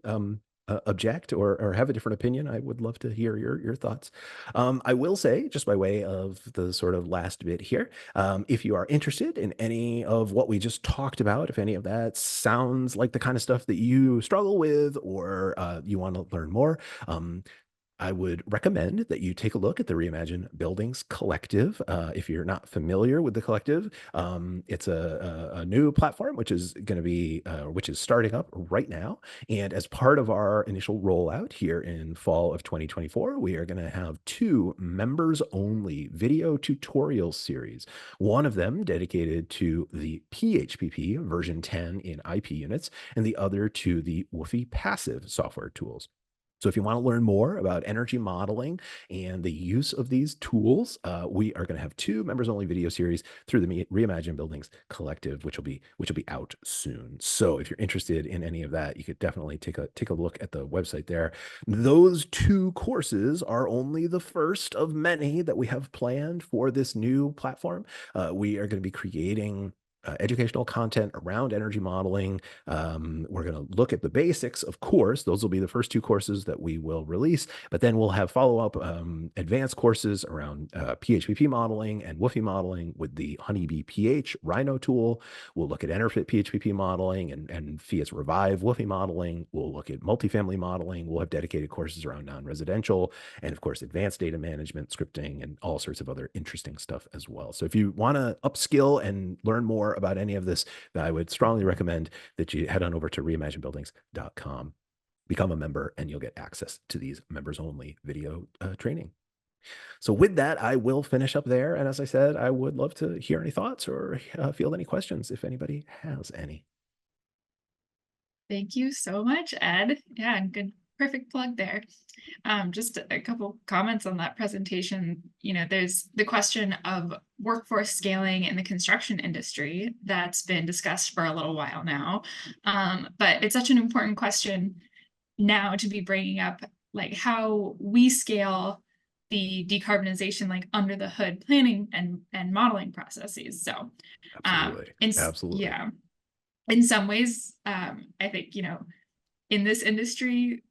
object or have a different opinion. I would love to hear your thoughts. I will say, just by way of the sort of last bit here, if you are interested in any of what we just talked about, if any of that sounds like the kind of stuff that you struggle with, or you want to learn more, I would recommend that you take a look at the Reimagine Buildings Collective. If you're not familiar with the collective, it's a new platform which is going to be which is starting up right now. And as part of our initial rollout here in fall of 2024, we are going to have 2 members-only video tutorial series. One of them dedicated to the PHPP version 10 in IP units, and the other to the Woofy passive software tools. So if you want to learn more about energy modeling and the use of these tools, we are going to have 2 members-only video series through the Reimagine Buildings Collective, which will be out soon. So if you're interested in any of that, you could definitely take a look at the website there. Those 2 courses are only the first of many that we have planned for this new platform. We are going to be creating educational content around energy modeling. We're going to look at the basics, of course. Those will be the first 2 courses that we will release, but then we'll have follow-up advanced courses around PHPP modeling and Woofy modeling with the Honeybee PH Rhino tool. We'll look at Enerfit PHPP modeling and Fiat's Revive Woofy modeling. We'll look at multifamily modeling. We'll have dedicated courses around non-residential, and of course, advanced data management, scripting, and all sorts of other interesting stuff as well. So if you want to upskill and learn more about any of this, I would strongly recommend that you head on over to reimaginebuildings.com, become a member, and you'll get access to these members-only video training. So with that, I will finish up there. And as I said, I would love to hear any thoughts or field any questions if anybody has any. Thank you so much, Ed. Yeah, and good, perfect plug there. Just a couple comments on that presentation. There's the question of workforce scaling in the construction industry that's been discussed for a little while now. But it's such an important question now to be bringing up, like how we scale the decarbonization, like under the hood planning and modeling processes. So Absolutely. Yeah, in some ways, I think, in this industry,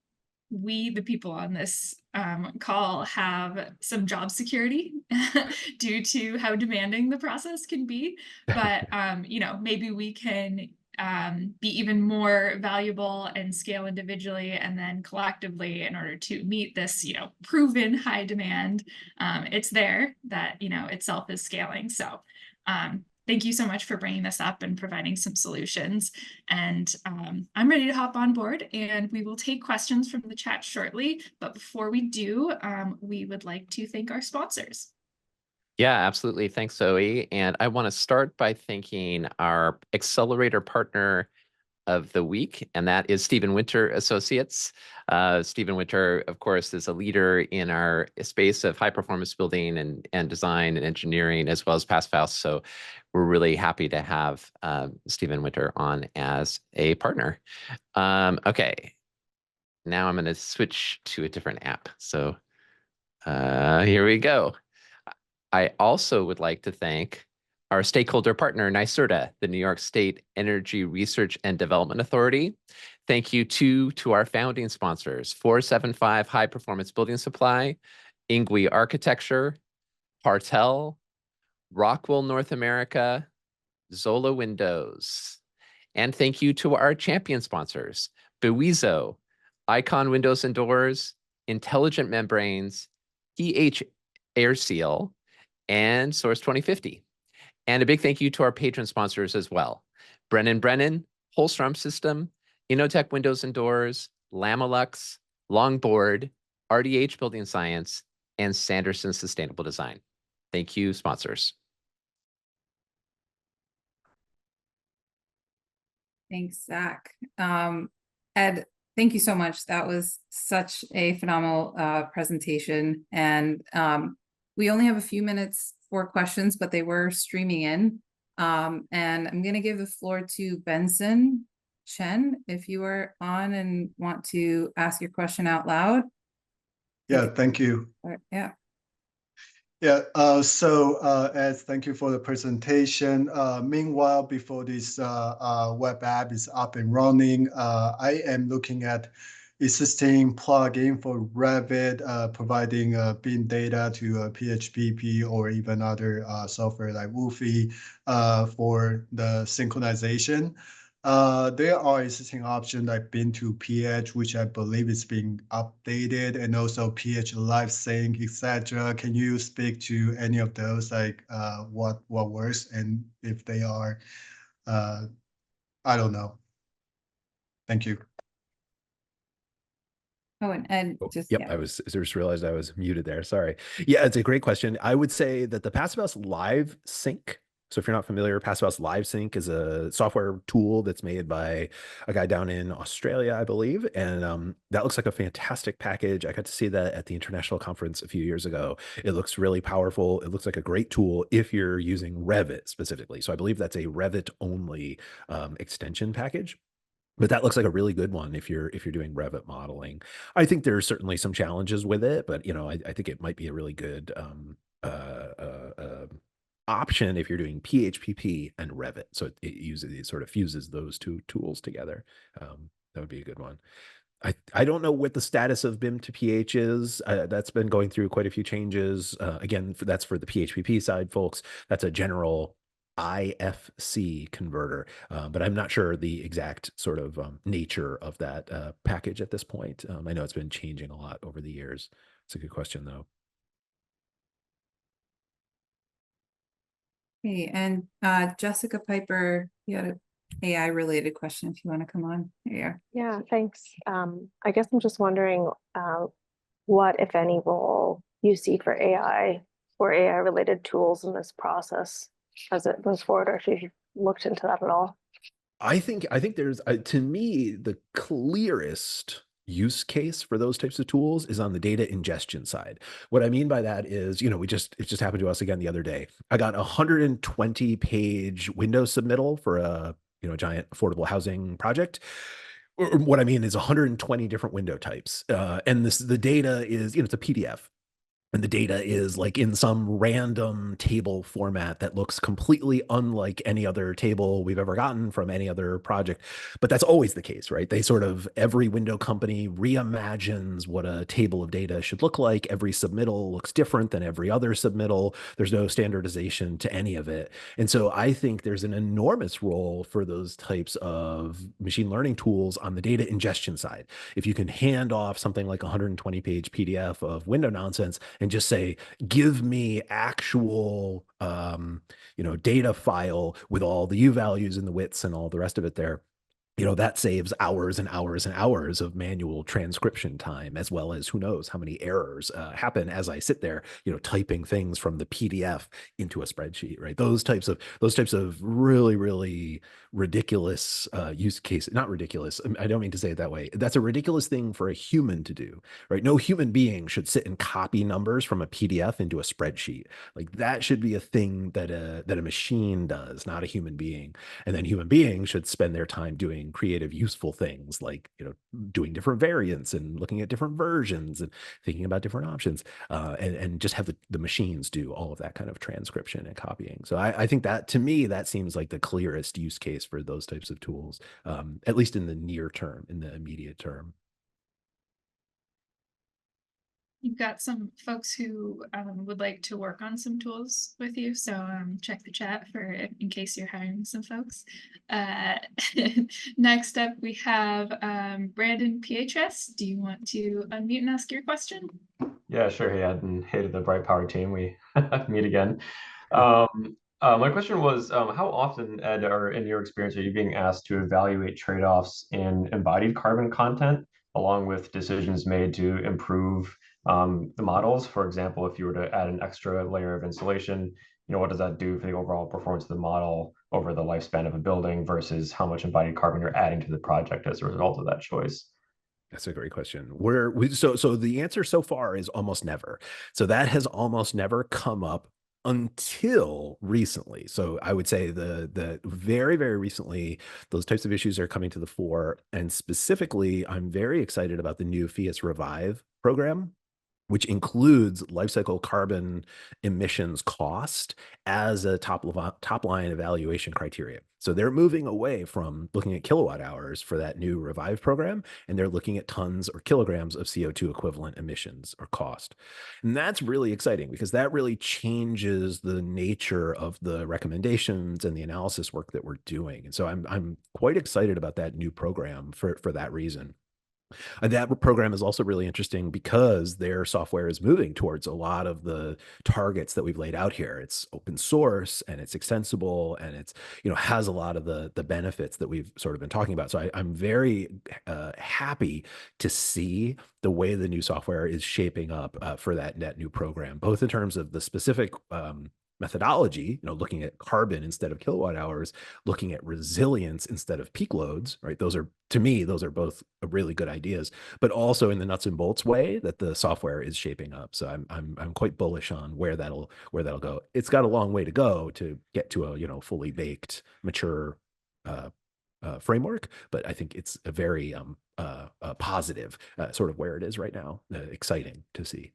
we, the people on this call, have some job security due to how demanding the process can be. But, maybe we can be even more valuable and scale individually and then collectively in order to meet this, proven high demand. It's there that, itself is scaling. So thank you so much for bringing this up and providing some solutions. And I'm ready to hop on board, and we will take questions from the chat shortly. But before we do, we would like to thank our sponsors. Yeah, absolutely. Thanks, Zoe. And I want to start by thanking our accelerator partner, of the week, and that is Stephen Winter Associates. Stephen Winter, of course, is a leader in our space of high performance building and design and engineering, as well as Passive House. So we're really happy to have Stephen Winter on as a partner. Okay, now I'm going to switch to a different app. So here we go. I also would like to thank our stakeholder partner, NYSERDA, the New York State Energy Research and Development Authority. Thank you to our founding sponsors, 475 High Performance Building Supply, Ingui Architecture, Partel, Rockwell North America, Zola Windows. And thank you to our champion sponsors, Bewizo, Icon Windows and Doors, Intelligent Membranes, PH Air Seal, and Source 2050. And a big thank you to our patron sponsors as well. Brennan, Holstrom System, Innotech Windows and Doors, Lamelux, Longboard, RDH Building Science, and Sanderson Sustainable Design. Thank you, sponsors. Thanks, Zach. Ed, thank you so much. That was such a phenomenal presentation. And we only have a few minutes for questions, but they were streaming in. And I'm going to give the floor to Benson Chen, if you are on and want to ask your question out loud. Yeah, thank you. Yeah. Yeah, Ed, thank you for the presentation. Meanwhile, before this web app is up and running, I am looking at existing plugin for Revit, providing bin data to PHPP or even other software like Woofy for the synchronization. There are existing options like bin to PH, which I believe is being updated, and also PH Live Sync, etc. Can you speak to any of those, like what works and if they are, I don't know. Thank you. Oh, and just, Yep, yeah. I just realized I was muted there. Sorry. Yeah, it's a great question. I would say that the Passive House Live Sync. So if you're not familiar, Passive House Live Sync is a software tool that's made by a guy down in Australia, I believe. And that looks like a fantastic package. I got to see that at the international conference a few years ago. It looks really powerful. It looks like a great tool if you're using Revit specifically. So I believe that's a Revit only extension package. But that looks like a really good one if you're doing Revit modeling. I think there's certainly some challenges with it, but I think it might be a really good option if you're doing PHPP and Revit. So it sort of fuses those two tools together. That would be a good one. I don't know what the status of BIM to PH is. That's been going through quite a few changes. Again, that's for the PHPP side, folks. That's a general IFC converter, but I'm not sure the exact sort of nature of that package at this point. I know it's been changing a lot over the years. It's a good question, though. Okay, and Jessica Piper, you had an AI related question if you want to come on. Here you are. Yeah, thanks. I guess I'm just wondering what, if any, role you see for AI or AI related tools in this process as it moves forward, or if you've looked into that at all. I think there's to me the clearest use case for those types of tools is on the data ingestion side. What I mean by that is, it just happened to us again the other day. I got a 120-page Windows submittal for a giant affordable housing project. What I mean is 120 different window types, and the data is it's a PDF. And the data is like in some random table format that looks completely unlike any other table we've ever gotten from any other project. But that's always the case, right? Every window company reimagines what a table of data should look like. Every submittal looks different than every other submittal. There's no standardization to any of it. And so I think there's an enormous role for those types of machine learning tools on the data ingestion side. If you can hand off something like a 120-page PDF of window nonsense and just say, give me actual, data file with all the U values and the widths and all the rest of it there. that saves hours and hours and hours of manual transcription time, as well as who knows how many errors happen as I sit there, typing things from the PDF into a spreadsheet, right? Those types of really, really ridiculous use cases. Not ridiculous. I don't mean to say it that way. That's a ridiculous thing for a human to do, right? No human being should sit and copy numbers from a PDF into a spreadsheet. Like that should be a thing that a machine does, not a human being. And then human beings should spend their time doing creative, useful things like, doing different variants and looking at different versions and thinking about different options, and just have the machines do all of that kind of transcription and copying. So I think that, to me, that seems like the clearest use case for those types of tools, at least in the near term, in the immediate term. You've got some folks who would like to work on some tools with you, so check the chat in case you're hiring some folks. Next up, we have Brandon PHS. Do you want to unmute and ask your question? Yeah, sure. Hey, Ed, and hey to the Bright Power team. We meet again. My question was, how often, Ed, or in your experience, are you being asked to evaluate trade-offs in embodied carbon content, along with decisions made to improve the models? For example, if you were to add an extra layer of insulation, what does that do for the overall performance of the model over the lifespan of a building versus how much embodied carbon you're adding to the project as a result of that choice? That's a great question. So the answer so far is almost never. So that has almost never come up until recently. So I would say the very, very recently, those types of issues are coming to the fore. And specifically, I'm very excited about the new FIAS Revive program, which includes life cycle carbon emissions cost as a top line evaluation criteria. So they're moving away from looking at kilowatt hours for that new Revive program, and they're looking at tons or kilograms of CO2 equivalent emissions or cost. And that's really exciting because that really changes the nature of the recommendations and the analysis work that we're doing. And so I'm quite excited about that new program for that reason. And that program is also really interesting because their software is moving towards a lot of the targets that we've laid out here. It's open source and it's extensible and it's, has a lot of the benefits that we've sort of been talking about. So I'm very happy to see the way the new software is shaping up for that net new program, both in terms of the specific methodology, looking at carbon instead of kilowatt hours, looking at resilience instead of peak loads, right? To me, those are both really good ideas, but also in the nuts and bolts way that the software is shaping up. So I'm quite bullish on where that'll go. It's got a long way to go to get to a, fully baked, mature framework, but I think it's a very positive sort of where it is right now. Exciting to see.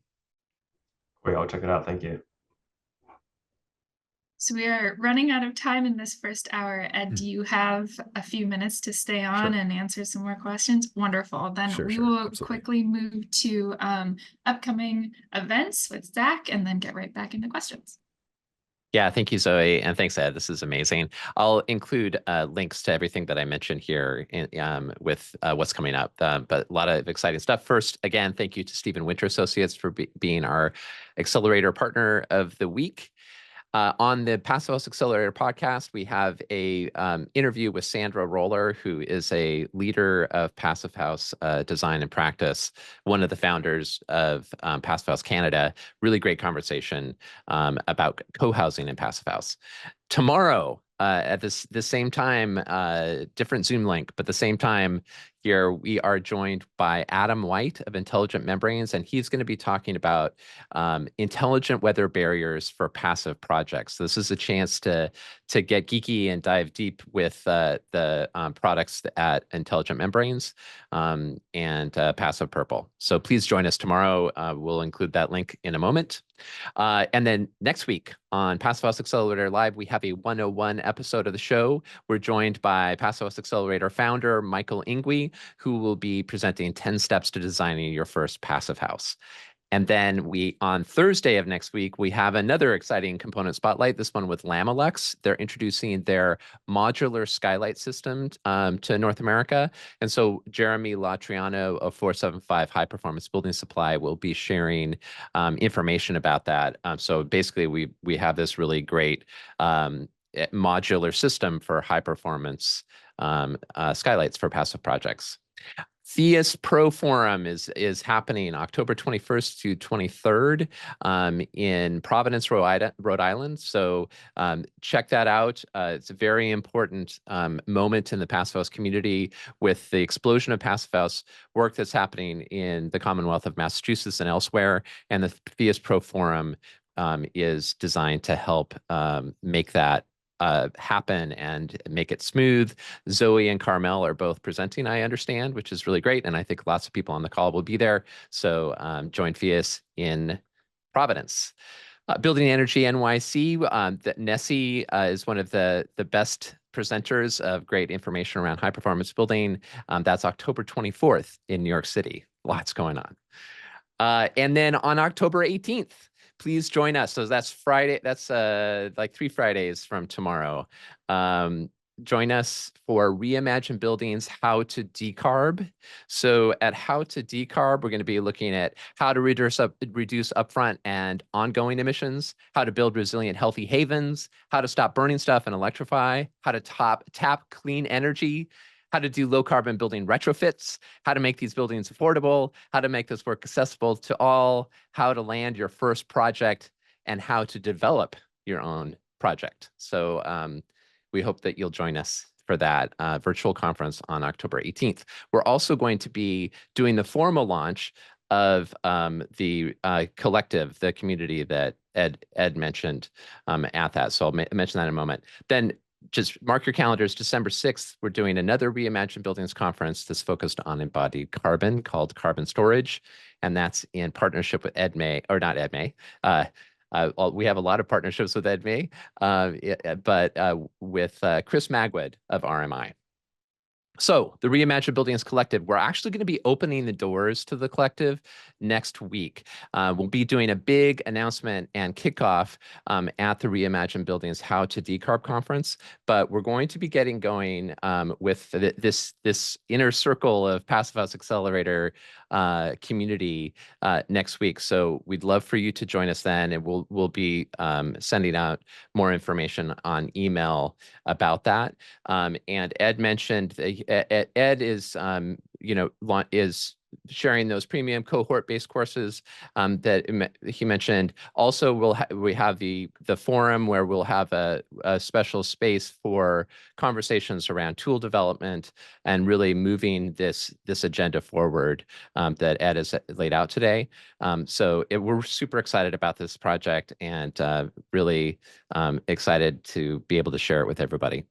Wait, I'll check it out. Thank you. So we are running out of time in this first hour. Ed, do you have a few minutes to stay on and answer some more questions? Wonderful. Then we will absolutely. quickly move to upcoming events with Zach and then get right back into questions. Yeah, thank you, Zoe, and thanks, Ed. This is amazing. I'll include links to everything that I mentioned here with what's coming up, but a lot of exciting stuff. First, again, thank you to Stephen Winter Associates for being our Accelerator Partner of the Week. On the Passive House Accelerator podcast, we have a interview with Sandra Roller, who is a leader of Passive House design and practice, one of the founders of Passive House Canada. Really great conversation about co-housing in Passive House. Tomorrow, at this same time, different Zoom link, but the same time here, we are joined by Adam White of Intelligent Membranes, and he's going to be talking about intelligent weather barriers for passive projects. So this is a chance to get geeky and dive deep with the products at Intelligent Membranes and Passive Purple. So please join us tomorrow. We'll include that link in a moment. And then next week on Passive House Accelerator Live, we have a 101 episode of the show. We're joined by Passive House Accelerator founder Michael Ingwe, who will be presenting 10 steps to designing your first passive house. And then on Thursday of next week, we have another exciting component spotlight, this one with Lamelux. They're introducing their modular skylight system to North America. And so Jeremy Latriano of 475 High Performance Building Supply will be sharing information about that. So basically, we have this really great modular system for high performance skylights for passive projects. Theus Pro Forum is happening October 21st to 23rd in Providence, Rhode Island. So check that out. It's a very important moment in the Passive House community with the explosion of Passive House work that's happening in the Commonwealth of Massachusetts and elsewhere. And the Theus Pro Forum is designed to help make that happen and make it smooth. Zoe and Carmel are both presenting, I understand, which is really great. And I think lots of people on the call will be there. So join Theus in Providence. Building Energy NYC, Nessie is one of the best presenters of great information around high performance building. That's October 24th in New York City. Lots going on. And then on October 18th, please join us. So that's Friday. That's like 3 Fridays from tomorrow. Join us for Reimagine Buildings, How to Decarb. So at How to Decarb, we're going to be looking at how to reduce upfront and ongoing emissions, how to build resilient, healthy havens, how to stop burning stuff and electrify, how to tap clean energy, how to do low carbon building retrofits, how to make these buildings affordable, how to make this work accessible to all, how to land your first project, and how to develop your own project. So we hope that you'll join us for that virtual conference on October 18th. We're also going to be doing the formal launch of the collective, the community that Ed mentioned at that. So I'll mention that in a moment. Then just mark your calendars, December 6th, we're doing another Reimagine Buildings conference that's focused on embodied carbon called Carbon Storage. And that's in partnership with EdMay, or not EdMay. We have a lot of partnerships with EdMay, but with Chris Magwood of RMI. So the Reimagine Buildings Collective, we're actually going to be opening the doors to the collective next week. We'll be doing a big announcement and kickoff at the Reimagine Buildings How to Decarb conference, but we're going to be getting going with this inner circle of Passive House Accelerator community next week. So we'd love for you to join us then, and we'll be sending out more information on email about that. And Ed mentioned Ed is is sharing those premium cohort-based courses that he mentioned. Also, we have the forum where we'll have a special space for conversations around tool development and really moving this agenda forward that Ed has laid out today. So we're super excited about this project and really excited to be able to share it with everybody.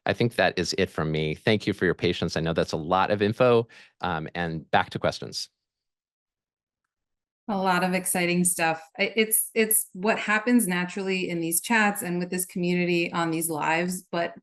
I think that is it from me. Thank you for your patience. I know that's a lot of info, and back to questions. A lot of exciting stuff. It's what happens naturally in these chats and with this community on these lives, but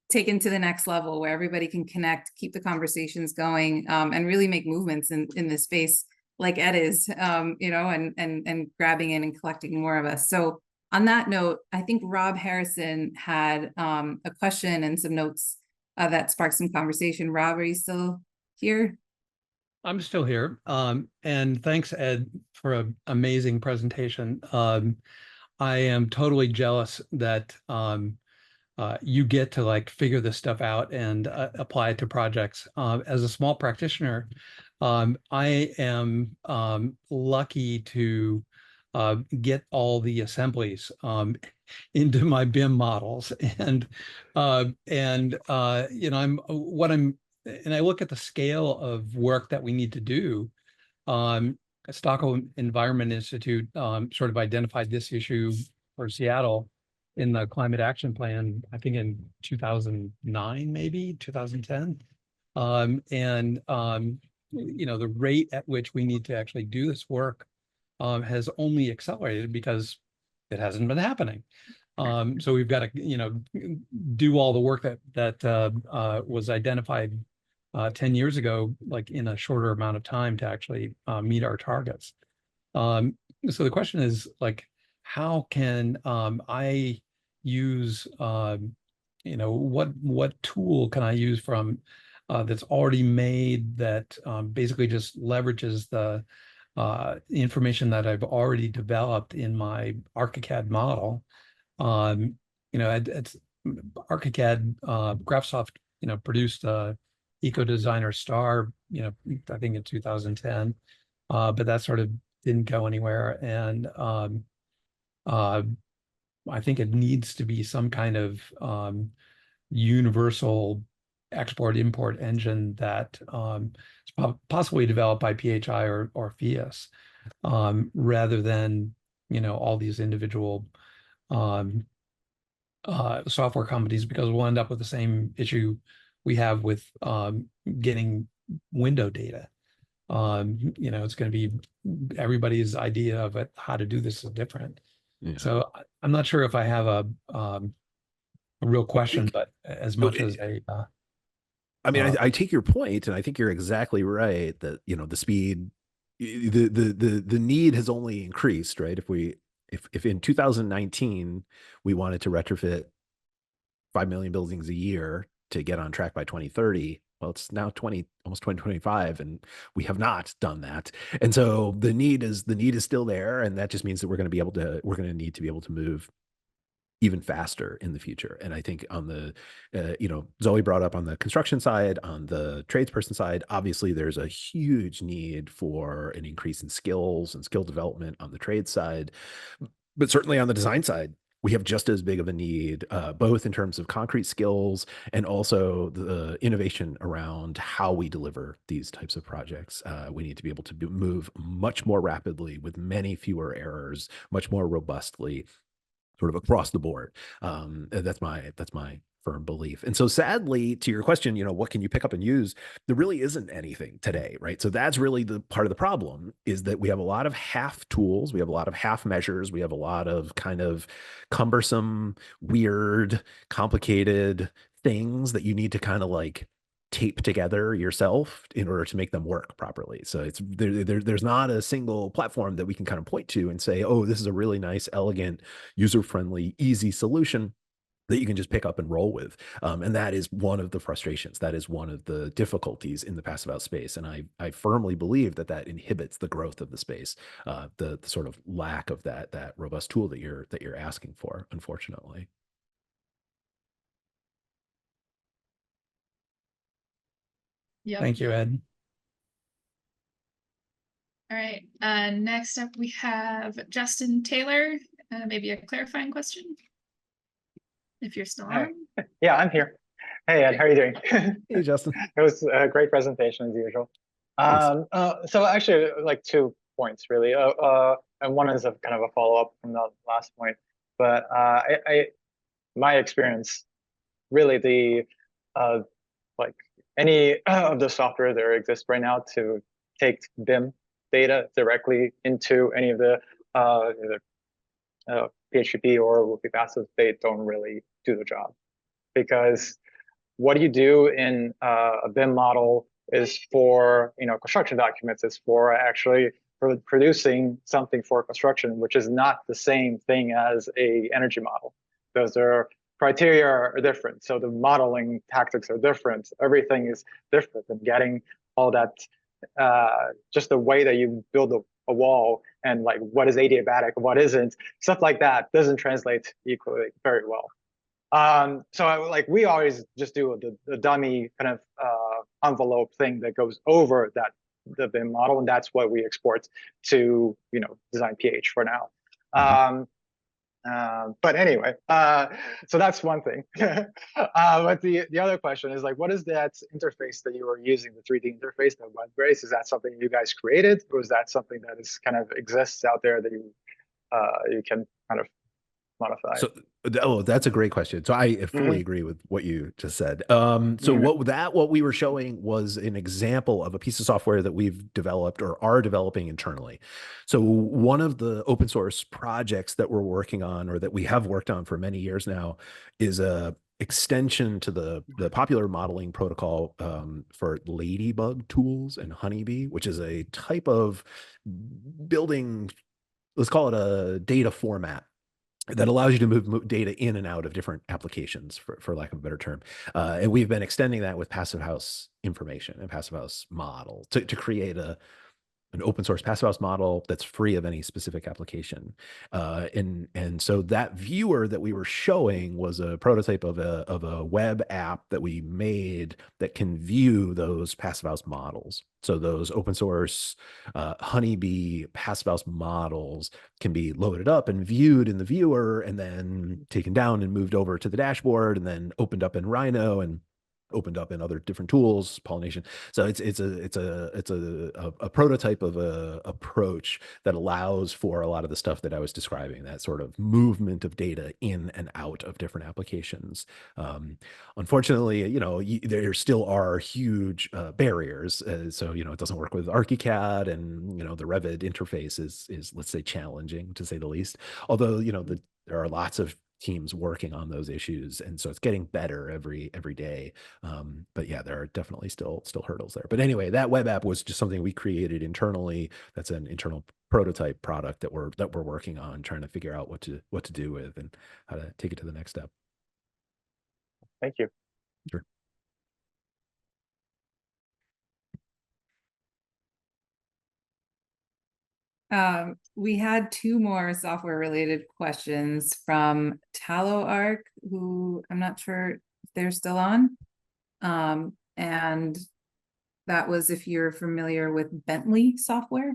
taken to the next level where everybody can connect, keep the conversations going, and really make movements in this space like Ed is, and grabbing in and collecting more of us. So on that note, I think Rob Harrison had a question and some notes that sparked some conversation. Rob, are you still here? I'm still here. And thanks, Ed, for an amazing presentation. I am totally jealous that you get to figure this stuff out and apply it to projects. As a small practitioner, I am lucky to get all the assemblies into my BIM models, and I look at the scale of work that we need to do. Stockholm Environment Institute sort of identified this issue for Seattle in the Climate Action Plan, I think in 2009, maybe 2010. The rate at which we need to actually do this work has only accelerated because it hasn't been happening. So we've got to, do all the work that was identified 10 years ago, in a shorter amount of time to actually meet our targets. So the question is, how can I use, what tool can I use from that's already made that basically just leverages the information that I've already developed in my ArchiCAD model. ArchiCAD, Graphisoft, produced Eco Designer Star, I think in 2010, but that sort of didn't go anywhere. And I think it needs to be some kind of universal export-import engine that is possibly developed by PHI or FIAS, rather than all these individual software companies, because we'll end up with the same issue we have with getting window data. It's going to be everybody's idea of how to do this is different. Yeah. So I'm not sure if I have a real question, but as much as a I mean, I take your point, and I think you're exactly right that the speed, the need has only increased, right? If in 2019 we wanted to retrofit 5 million buildings a year to get on track by 2030, well, it's now almost 2025, and we have not done that. And so the need is still there, and that just means that we're going to need to be able to move even faster in the future. And I think on the, Zoe brought up on the construction side, on the tradesperson side, obviously there's a huge need for an increase in skills and skill development on the trade side. But certainly on the design side, we have just as big of a need, both in terms of concrete skills and also the innovation around how we deliver these types of projects. We need to be able to move much more rapidly with many fewer errors, much more robustly, sort of across the board. That's my firm belief. And so sadly, to your question, what can you pick up and use? There really isn't anything today, right? So that's really the part of the problem, is that we have a lot of half tools. We have a lot of half measures. We have a lot of kind of cumbersome, weird, complicated things that you need to kind of like tape together yourself in order to make them work properly. So there's not a single platform that we can kind of point to and say, oh, this is a really nice, elegant, user-friendly, easy solution that you can just pick up and roll with. And that is one of the frustrations. That is one of the difficulties in the passive house space. And I firmly believe that inhibits the growth of the space, the sort of lack of that robust tool that you're asking for, unfortunately. Yep. Thank you, Ed. All right. Next up, we have Justin Taylor. Maybe a clarifying question, if you're still on. Yeah, I'm here. Hey, Ed, how are you doing? Hey, Justin. It was a great presentation as usual. So actually, like 2 points really, and one is a kind of a follow up from the last point. But my experience, really, the like any of the software that exists right now to take BIM data directly into any of the PHP or Whoopie Passive, they don't really do the job, because what you do in a BIM model is for construction documents, is for actually for producing something for construction, which is not the same thing as a energy model. Those are criteria are different, so the modeling tactics are different. Everything is different, and getting all that, just the way that you build a wall and like what is adiabatic, what isn't, stuff like that doesn't translate equally very well. So we always just do the dummy kind of envelope thing that goes over the BIM model, and that's what we export to Design PH for now. But anyway, so that's one thing. But the other question is what is that interface that you were using, the 3D interface, the web base? Is that something you guys created, or is that something that is kind of exists out there that you can kind of modify? So, that's a great question. So I fully agree with what you just said. What we were showing was an example of a piece of software that we've developed or are developing internally. So one of the open source projects that we're working on, or that we have worked on for many years now, is a extension to the popular modeling protocol for Ladybug tools and Honeybee, which is a type of building, let's call it a data format, that allows you to move data in and out of different applications, for lack of a better term. And we've been extending that with passive house information and passive house model to create a an open source passive house model that's free of any specific application. And so that viewer that we were showing was a prototype of a web app that we made that can view those passive house models. So those open source Honeybee passive house models can be loaded up and viewed in the viewer, and then taken down and moved over to the dashboard, and then opened up in Rhino and opened up in other different tools, pollination. So it's a prototype of a approach that allows for a lot of the stuff that I was describing, that sort of movement of data in and out of different applications. Unfortunately, there still are huge barriers. So it doesn't work with ArchiCAD, and the Revit interface is let's say challenging, to say the least. Although there are lots of teams working on those issues, and so it's getting better every day. But yeah, there are definitely still hurdles there. But anyway, that web app was just something we created internally. That's an internal prototype product that we're working on, trying to figure out what to do with and how to take it to the next step. Thank you. Sure. We had two more software related questions from TalloArc, who I'm not sure if they're still on. And that was if you're familiar with Bentley software.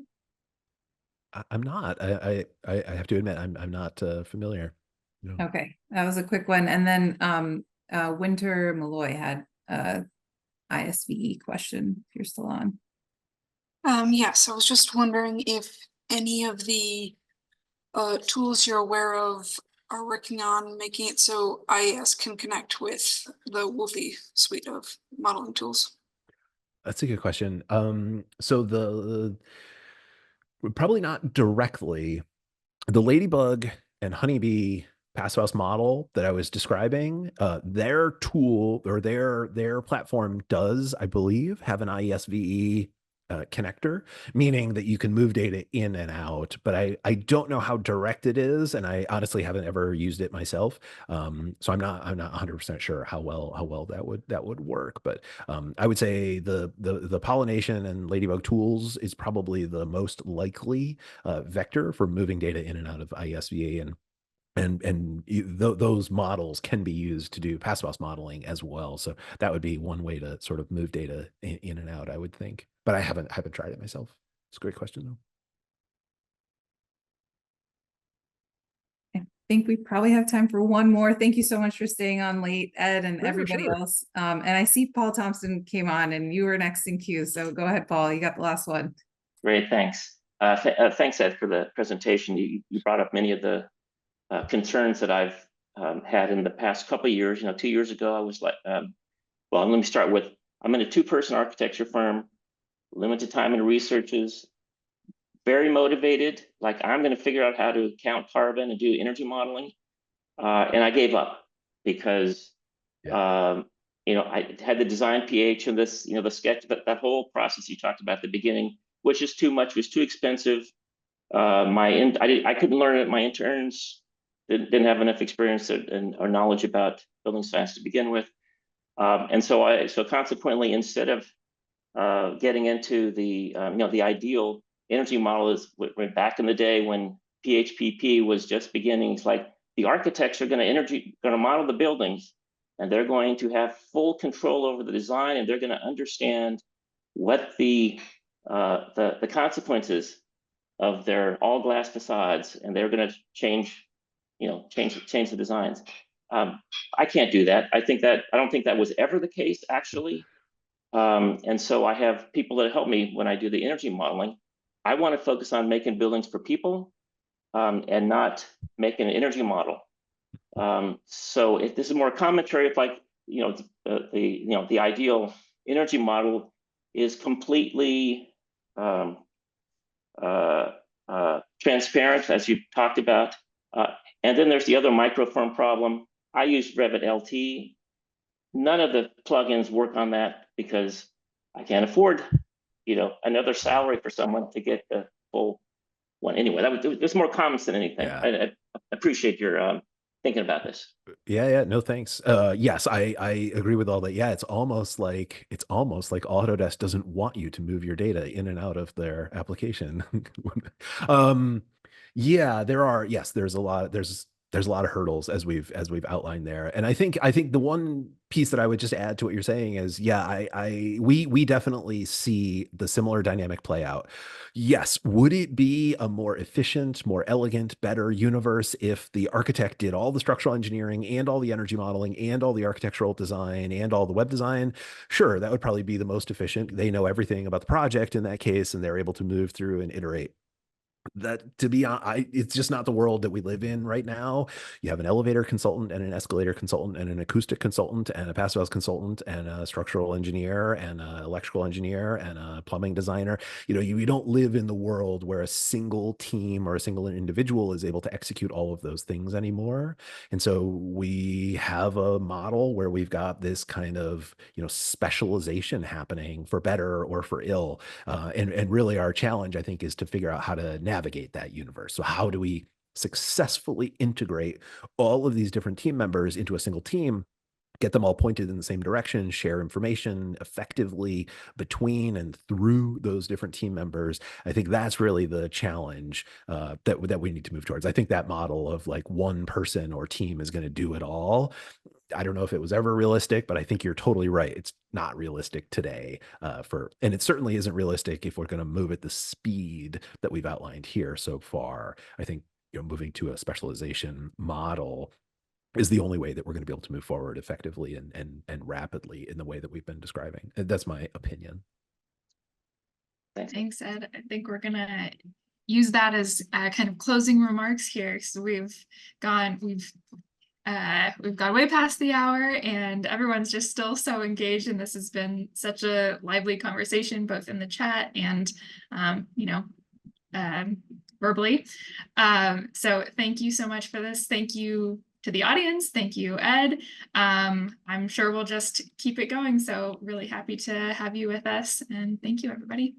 I'm not. I have to admit, I'm not familiar. No. Okay, that was a quick one. And then Winter Malloy had a ISVE question, if you're still on. Yes, I was just wondering if any of the tools you're aware of are working on making it so IAS can connect with the Wolfie suite of modeling tools. That's a good question. So probably not directly. The Ladybug and Honeybee passive house model that I was describing, their tool or their platform does, I believe, have an ISVE connector, meaning that you can move data in and out. But I don't know how direct it is, and I honestly haven't ever used it myself. So I'm not 100% sure how well that would work. But I would say the pollination and Ladybug tools is probably the most likely vector for moving data in and out of ISVE, and those models can be used to do passive house modeling as well. So that would be one way to sort of move data in and out, I would think. But I haven't tried it myself. It's a great question, though. I think we probably have time for one more. Thank you so much for staying on late, Ed, and everybody Sure. else. And I see Paul Thompson came on, and you were next in queue. So go ahead, Paul. You got the last one. Great, thanks. Thanks, Ed, for the presentation. You brought up many of the concerns that I've had in the past couple of years. 2 years ago, I was like, well, let me start with, I'm in a 2-person architecture firm, limited time in researches, very motivated, like I'm going to figure out how to count carbon and do energy modeling. And I gave up because, I had the design PH and this, the sketch, but that whole process you talked about at the beginning, which is too much, was too expensive. I couldn't learn it. My interns didn't have enough experience or knowledge about building science to begin with. And so consequently, instead of getting into the ideal energy model is back in the day when PHPP was just beginning. It's like the architects are going to model the buildings, and they're going to have full control over the design, and they're going to understand what the consequences of their all glass facades, and they're going to change the designs. I can't do that. I don't think that was ever the case, actually. And so I have people that help me when I do the energy modeling. I want to focus on making buildings for people, and not making an energy model. So if this is more commentary, if like the ideal energy model is completely transparent, as you talked about, and then there's the other microfirm problem. I use Revit LT. None of the plugins work on that because I can't afford, another salary for someone to get the full one. Anyway, there's more comments than anything. Yeah. I appreciate your thinking about this. Yeah, no thanks. Yes, I agree with all that. Yeah, it's almost like Autodesk doesn't want you to move your data in and out of their application. um, yeah, there's a lot of hurdles as we've outlined there. And I think the one piece that I would just add to what you're saying is, yeah, we definitely see the similar dynamic play out. Yes, would it be a more efficient, more elegant, better universe if the architect did all the structural engineering and all the energy modeling and all the architectural design and all the web design? Sure, that would probably be the most efficient. They know everything about the project in that case, and they're able to move through and iterate. That, to be honest, it's just not the world that we live in right now. You have an elevator consultant and an escalator consultant and an acoustic consultant and a passive house consultant and a structural engineer and an electrical engineer and a plumbing designer. You don't live in the world where a single team or a single individual is able to execute all of those things anymore. And so we have a model where we've got this kind of specialization happening, for better or for ill. And really our challenge, I think, is to figure out how to navigate that universe. So how do we successfully integrate all of these different team members into a single team, get them all pointed in the same direction, share information effectively between and through those different team members? I think that's really the challenge that we need to move towards. I think that model of like one person or team is going to do it all, I don't know if it was ever realistic, but I think you're totally right. It's not realistic today, and it certainly isn't realistic if we're going to move at the speed that we've outlined here so far. I think moving to a specialization model is the only way that we're going to be able to move forward effectively and rapidly in the way that we've been describing. And that's my opinion. Thanks, Ed. I think we're gonna use that as kind of closing remarks here. So we've gone way past the hour, and everyone's just still so engaged, and this has been such a lively conversation, both in the chat and verbally. So thank you so much for this. Thank you to the audience. Thank you, Ed. I'm sure we'll just keep it going. So really happy to have you with us, and thank you, everybody.